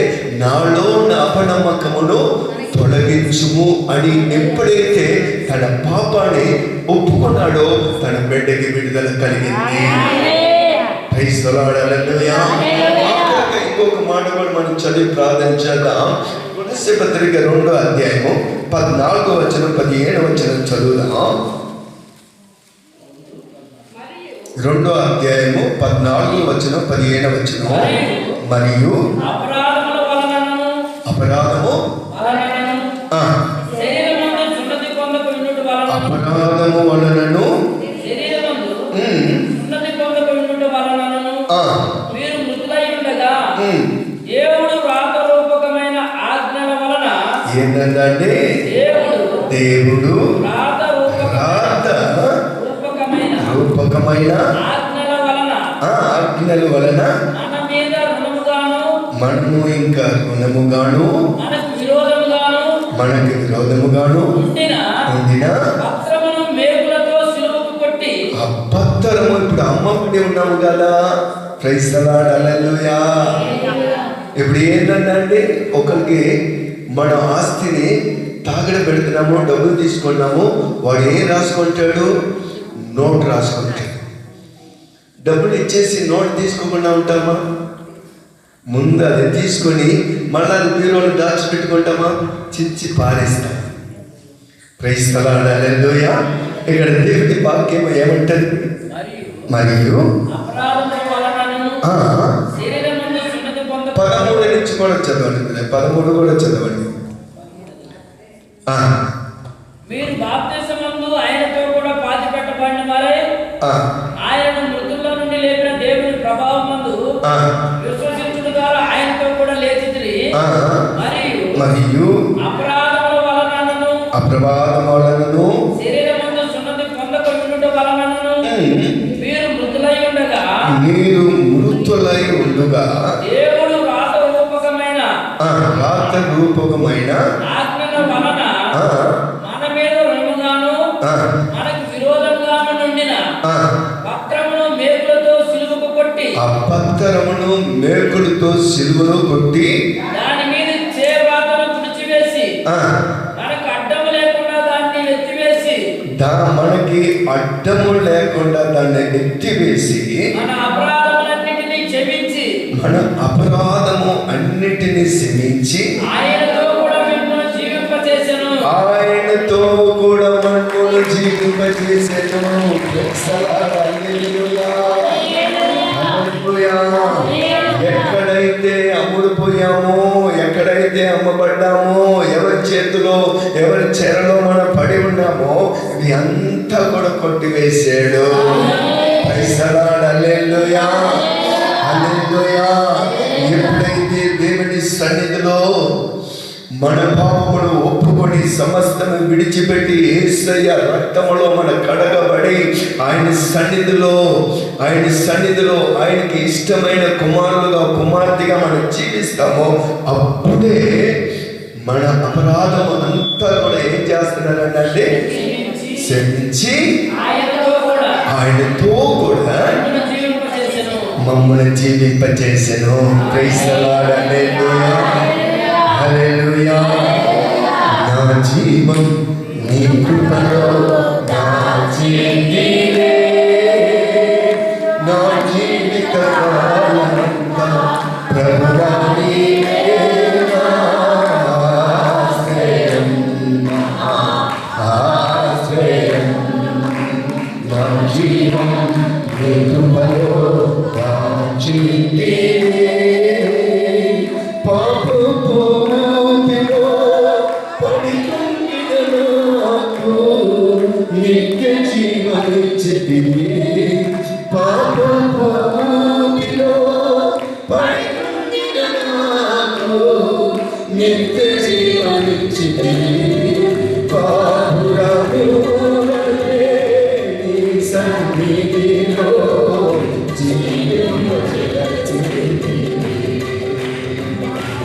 నాలో నా అపనమ్మకమును తొలగించుము అని ఎప్పుడైతే తన పాపాన్ని ఒప్పుకున్నాడో తన బిడ్డకి విడుదల కలిగింది. ఇంకొక మాట కూడా మనం చదివి ప్రార్థన చేద్దాం. కొలస్సీ పత్రిక 2వ అధ్యాయము 14వ వచనం 15వ వచనం చదువుదాం. 2వ అధ్యాయము 14వ వచనం 15వ వచనం. మరియు అపరాధము అపరాధము వలనను మీరు మృతులై ఉండగా దేవుడు వ్రాత రూపకమైన ఆజ్ఞల వలన ఏంటంటే దేవుడు వ్రాత రూపకమైన ఆజ్ఞల వలన మన మీద రుణముగాను మనము ఇంకా రుణముగాను మనకు విరోధముగాను ఉండిన పత్రమును మేకులతో సిలువకు కొట్టి ఆ పత్రము ఇప్పుడు అమ్మబడి ఉన్నాము కదా. Praise the lord, hallelujah. ఇప్పుడు ఏంటంటే ఒకరికి మన ఆస్తిని తాగడ పెడుతున్నాము, డబ్బులు తీసుకున్నాము, వాడు ఏం రాసుకుంటాడు? నోట్ రాసుకుంటాడు. డబ్బులు ఇచ్చేసి నోట్ తీసుకోకుండా ఉంటామా? ముందు అది తీసుకొని మళ్ళా బీరోలు దాచిపెట్టుకుంటామా? చిచ్చి పారేస్తాం. ప్రైజ్ ది లార్డ్, హల్లెలూయా. ఇక్కడ దేవుడి వాక్యం ఏమంటది? మరియు 13 నుంచి కూడా చదవండి. 13 కూడా చదవండి. మీరు బాప్తిసమందు ఆయనతో కూడా పాతిపెట్టబడిన వారై ఆయన మృతుల్లో నుండి లేపిన దేవుని ప్రభావమందు విశ్వసించుట ద్వారా ఆయనతో కూడా లేచితిరి. మరియు అపరాధముల వలనను శరీరమందు సున్నతి పొందక ఉండుట వలనను మీరు మృతులై ఉండగా దేవుడు వ్రాత రూపకమైన ఆజ్ఞల వలన మన మీద రుణముగాను మనకు విరోధంగాను నుండిన పత్రమును మేకులతో సిలువకు కొట్టి ఆ పత్రమును మేకులతో సిలువలో కొట్టి దాని మీద చేవ్రాతను తుడిచివేసి మనకు అడ్డము లేకుండా దాన్ని ఎత్తివేసి మనకి అడ్డము లేకుండా దాన్ని ఎత్తివేసి మన అపరాధములన్నిటినీ క్షమించి మన అపరాధము అన్నిటినీ క్షమించి ఆయనతో కూడా మిమ్మల్ని జీవింపచేసెను. ఎక్కడైతే అమ్ముడుపోయామో, ఎక్కడైతే అమ్మబడ్డామో, ఎవరి చేతిలో ఎవరి చెరలో మనం పడి ఉన్నామో ఇవి అంతా కూడా కొట్టివేసాడు. హల్లెలూయా, హల్లెలూయా. ఎప్పుడైతే దేవుని సన్నిధిలో మన పాపములు ఒప్పుకొని సమస్తము విడిచిపెట్టి యేసయ్య రక్తములో మన కడగబడి నిలబడి ఆయన సన్నిధిలో ఆయనకి ఇష్టమైన కుమారులుగా కుమార్తెగా మనం జీవిస్తామో అప్పుడే మన అపరాధం అంతా కూడా ఏం చేస్తున్నారంటే క్షమించి ఆయనతో కూడా మమ్మల్ని జీవింపచేసెను. Praise the lord. హల్లెలూయా, హల్లెలూయా. నా జీవం నీ కృపలో దాచిందిలే, నా జీవిత కాలమంతా ప్రభువా నీవే నా ఆశ్రయం, ఆశ్రయం. నా జీవం నీ కృపలో దాచిందిలే, పాపపు ఊబిలో పడికుండిన నాకు నిత్య జీవమిచ్చితివి. పాపపు ఊబిలో పడికుండిన నాకు నిత్య జీవమిచ్చితివి. పాపురము వలె నీ సన్నిధిలో జీవింపచేసితివి.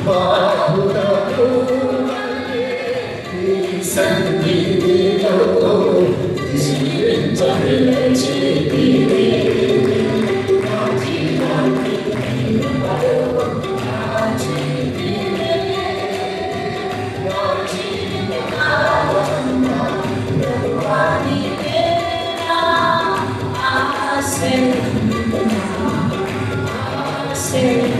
పాపురము వలె నీ సన్నిధిలో జీవింపచేసితివి. నా జీవాన్ని కృపలో దాచితివి. నా జీవిత కాలమంతా ప్రభువా నీవే నా ఆశ్రయం, ఆశ్రయం.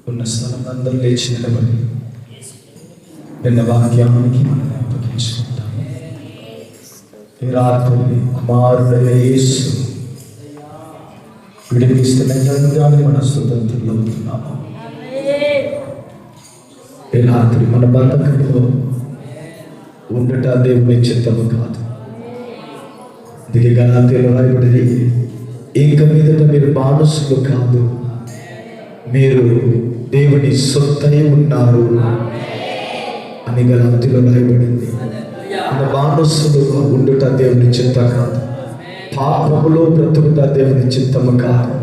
ఉన్న స్థలం అందరూ లేచి నిలబడి నిన్న వాక్యానికి మనం అప్పగించుకుంటాం. ఈ రాత్రి కుమారుడైన యేసు విడిపిస్తున్నగానే మన స్వతంత్రంలో ఉంటున్నాము. ఈ రాత్రి మన బంధకంలో ఉండట దేవుని చిత్తము కాదు. అందుకే గలాతీయులో రాయబడింది, ఇంక మీదట మీరు బానిసలు కాదు, మీరు దేవుని సొత్తై ఉన్నారు అని గలాతీయులో రాయబడింది. మన బానిసలుగా ఉండుట దేవుని చిత్తం కాదు. పాపములో బ్రతుకుట దేవుని చిత్తము కాదు.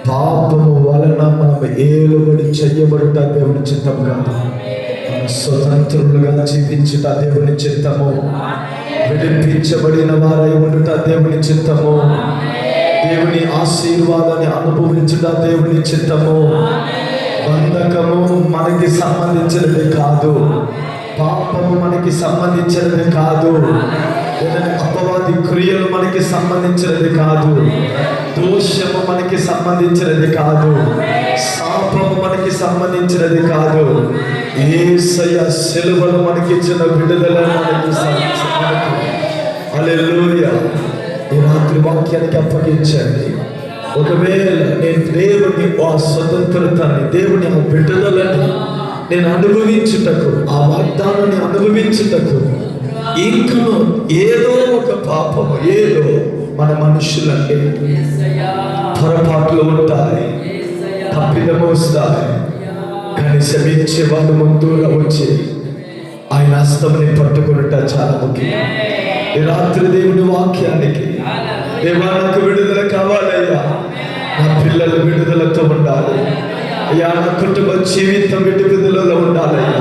పాపము వలన మనం ఏలుబడి చెయ్యబడుట దేవుని చిత్తం కాదు. మన స్వతంత్రులుగా జీవించుట దేవుని చిత్తము. విడిపించబడిన వారై ఉండుట దేవుని చిత్తము. దేవుని ఆశీర్వాదాన్ని అనుభవించుట దేవుని చిత్తము. బంధకము మనకి సంబంధించినది కాదు. పాపము మనకి సంబంధించినది కాదు. అపవాది క్రియలు మనకి సంబంధించినది కాదు. దోషము మనకి సంబంధించినది కాదు. శాపము మనకి సంబంధించినది కాదు. యేసయ్య సిలువలో మనకి ఇచ్చిన విడుదల మనకి హల్లెలూయా. ఈ రాత్రి వాక్యానికి అప్పగించండి. ఒకవేళ నేను దేవుని ఆ స్వతంత్రతని, దేవుని ఆ విడుదలని నేను అనుభవించుటకు, ఆ వాగ్దానాన్ని అనుభవించుటకు ఇంకా ఏదో ఒక పాపము, ఏదో మన మనుషులంటే పొరపాట్లు ఉంటాయి, తప్పిదము వస్తాయి. కానీ క్షమించే వాళ్ళు ముందుగా వచ్చి ఆయన హస్తముని పట్టుకున్నట చాలా ముఖ్యం. ఈ రాత్రి దేవుని వాక్యానికి, దేవా నాకు విడుదల కావాలయ్యా, నా పిల్లలు విడుదలతో ఉండాలి అయ్యా, నా కుటుంబ జీవితం విడుదలలో ఉండాలయ్యా,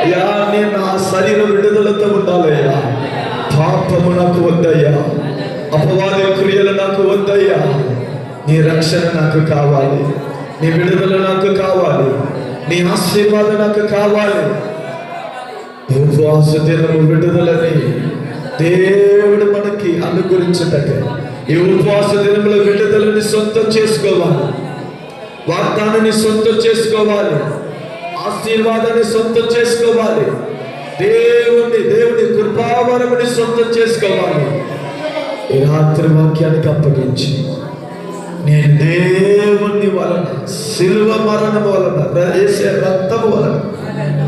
అయ్యా నేను నా శరీరం విడుదలతో ఉండాలయ్యా. పాపము నాకు వద్దయ్యా, అపవాది క్రియలు నాకు వద్దయ్యా. నీ రక్షణ నాకు కావాలి, నీ విడుదల నాకు కావాలి, నీ ఆశీర్వాదం నాకు కావాలి. ఉపవాస దినము విడుదలని దేవుడు మనకి అనుగ్రహించుటకు ఈ ఉపవాస దినముల విడుదలని సొంతం చేసుకోవాలి, వాగ్దానాన్ని సొంతం చేసుకోవాలి, ఆశీర్వాదాన్ని సొంతం చేసుకోవాలి, దేవుని కృపావరముని సొంతం చేసుకోవాలి. ఈ రాత్రి వాక్యానికి అప్పగించి నేను దేవుని వలన, శిలువ మరణం వలన, యేసు రక్తము వలన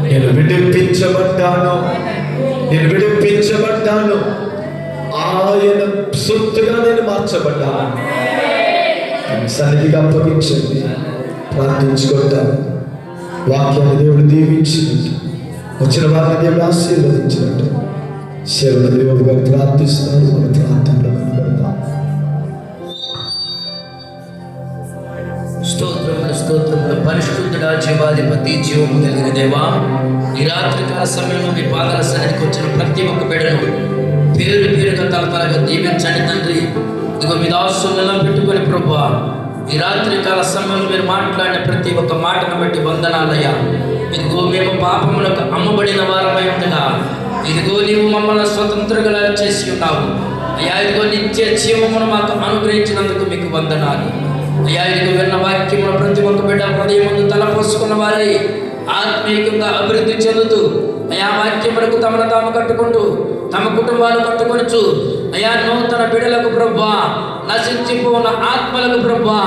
నేను విడిపించబడ్డాను, ఆయన సొత్తుగా నేను మార్చబడ్డాను. సన్నిధికి అప్పగించండి, ప్రార్థించుకుంటాను. వాక్యాన్ని దేవుడు దీవించినట్టు, వచ్చిన వారిని దేవుడు ఆశీర్వదించినట్టు శివుడు దేవుడు గారు ప్రార్థిస్తారు. మన ప్రార్థనలో కనబడతాం. స్తోత్రములు పరిశుద్ధుడా, జీవాధిపతి, జీవము కలిగిన దేవా, ఈ రాత్రికాల సమయంలో మీ పాదాల సన్నిధికి వచ్చిన ప్రతి ఒక్క బిడ్డను పేరు పేరుగా తలతలగా దీవించండి తండ్రి. ఇదిగో మీ దాసులను పెట్టుకొని ప్రభువా, ఈ రాత్రికాల సమయంలో మీరు మాట్లాడిన ప్రతి ఒక్క మాటను బట్టి వందనాలయ్యా. ఇదిగో మేము పాపములకు అమ్మబడిన వారమై ఉండగా ఇదిగో నీవు మమ్మల్ని స్వతంత్రంగా చేసి ఉన్నావు అయ్యా. ఇదిగో నిత్య జీవమును మాకు అనుగ్రహించినందుకు మీకు వందనాలు అయ్యా. ఇదిగో విన్న వాక్యమును ప్రతి ఒక్క బిడ్డ హృదయం ముందు తలపోసుకున్న వారై ఆత్మీయంగా అభివృద్ధి చెందుతూ అయ్యా వాక్యములకు తమను తాము కట్టుకుంటూ తమ కుటుంబాలు కట్టుకొనొచ్చు అయ్యా. నూతన బిడ్డలకు ప్రభువా, నశించిపోన్న ఆత్మలకు ప్రభువా,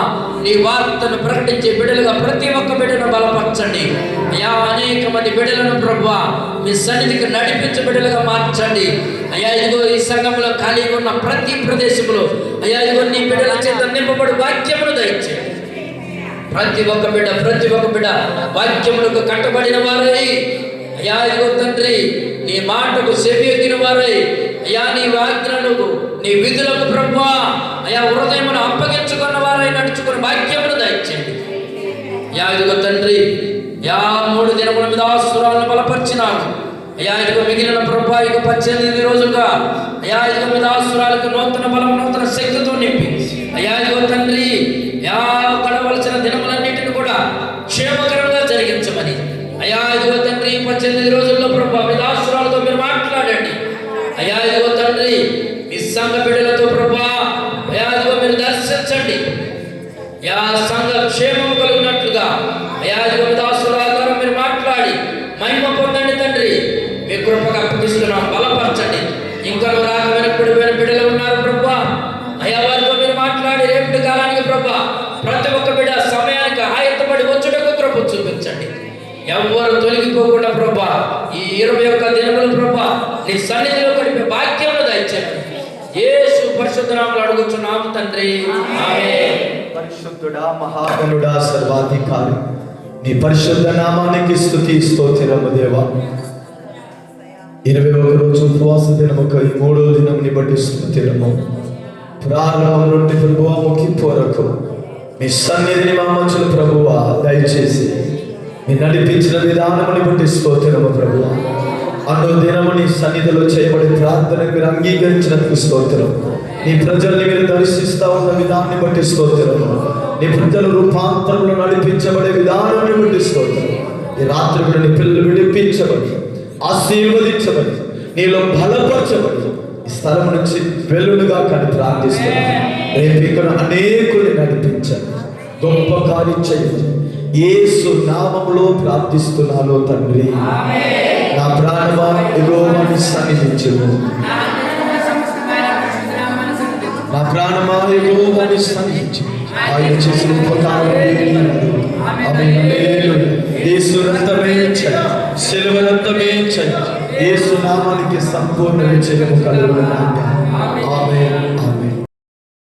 నీ వార్తను ప్రకటించే బిడ్డలుగా ప్రతి ఒక్క బిడ్డను బలపరచండి అయ్యా. అనేక మంది బిడ్డలను ప్రభువా మీ సన్నిధికి నడిపించే బిడ్డలుగా మార్చండి అయ్యా. ఇదిగో ఈ సంఘంలో ఖాళీగా ఉన్న ప్రతి ప్రదేశంలో అయ్యా ఇదిగో నీ బిడ్డల చేత నింపబడి వాక్యమును దయచేయండి. ప్రతి ఒక్క బిడ్డ వాక్యములకు కట్టబడిన వారై అయ్యా ఇదిగో తండ్రి నీ మాటకు చెవియొగ్గిన వారై అయ్యా, నీ వాక్యాలకు నీ విధులకు ప్రభువా అయ్యా హృదయమును అప్పగించుకున్న వారై నడుచుకున్న వాక్యమును దయచేయండి అయ్యా. ఇదిగో తండ్రి యా 3 దినముల మీద ఆశీర్వాదాలను బలపరిచినాడు అయ్యా. ఇదిగో మిగిలిన ప్రభువా ఇక 18 రోజులుగా అయ్యా ఇదిగో మీద ఆశీర్వాదాలకు నూతన బలం, నూతన శక్తితో నింపి అయ్యా ఇదిగో తండ్రి యా గడవలసిన దినములన్నింటిని కూడా క్షేమకరంగా జరిగించమని అయ్యా. ఇదిగో తండ్రి 18 రోజుల్లో ప్రభువా మీద ఆశీర్వాదాలతో మీరు మాట్లాడండి అయ్యా. ఇదిగో తండ్రి మీ సంఘ బిడ్డలతో ప్రభువా అయ్యా ఇదిగో మీరు దర్శించండి యా, సంఘ క్షేమము కలిగినట్లుగా అయ్యా ఇదిగో మీద ఆశీర్వాదాలు మీరు మాట్లాడి మహిమ పొందండి తండ్రి. మీ కృపగా అప్పగిస్తున్నాం, బలపరచండి. ఇంకా రాక వెనకబడిపోయిన బిడ్డలు ఉన్నారు ప్రభువా అయ్యా, వారితో మీరు మాట్లాడి రేపటి కాలానికి ప్రభువా ప్రతి ఒక్క బిడ్డ సమయానికి ఆయత్తపడి వచ్చుటకు కృప చూపించండి. ఎవరు తొలగిపోకుండా ప్రభువా ఈ 21 దినములు ప్రభువా నీ సన్నిధిలో గడిపే భాగ్యమును దయచేయండి. యేసు పరిశుద్ధ నామములో అడుగుచున్నాము తండ్రి, ఆమేన్. పరిశుద్ధుడా, మహాగణుడా, సర్వాధికారి, నీ పరిశుద్ధ నామానికి స్తుతి స్తోత్రము దేవా. 21 రోజు ఉపవాస దినముకు ఈ 3వ దినముని బట్టి స్తుతిరము. ప్రారంభం నుండి ప్రభువా ముగింపు వరకు మీ సన్నిధిని మా మధ్యలో ప్రభువా దయచేసి మీ నడిపించిన విధానముని బట్టి స్తోత్రము ప్రభువా. అన్నో దినము నీ సన్నిధిలో చేయబడి ప్రార్థన మీరు అంగీకరించినందుకు స్తోత్రం. నీ ప్రజల్ని మీరు దర్శిస్తా ఉన్న విధానాన్ని బట్టి స్తోత్రము. నీ ప్రజలు రూపాంతరంలో నడిపించబడే విధానాన్ని బట్టి స్తోత్రం. ఈ రాత్రి కూడా నీ పిల్లలు విడిపించబడి, ఆశీర్వదించబడి, నీలో బలపరచబడి ఈ స్థలం నుంచి వెలుగుగా కానీ ప్రార్థిస్తున్నాను. రేపు ఇక్కడ అనేకుల్ని నడిపించండి, గొప్ప కార్యం చేయండి. యేసు నామములో ప్రార్థిస్తున్నాను తండ్రి. నా ప్రాణమా యెహోవాను సన్నిధించుము, నా ప్రాణమా యెహోవాను సన్నిధించుము. ఆయన చేసిన ఉపకారములు యేసు రక్తమే చేయి, శిలువ రక్తమే చేయి. యేసు నామానికి సంపూర్ణ విజయము కలుగును.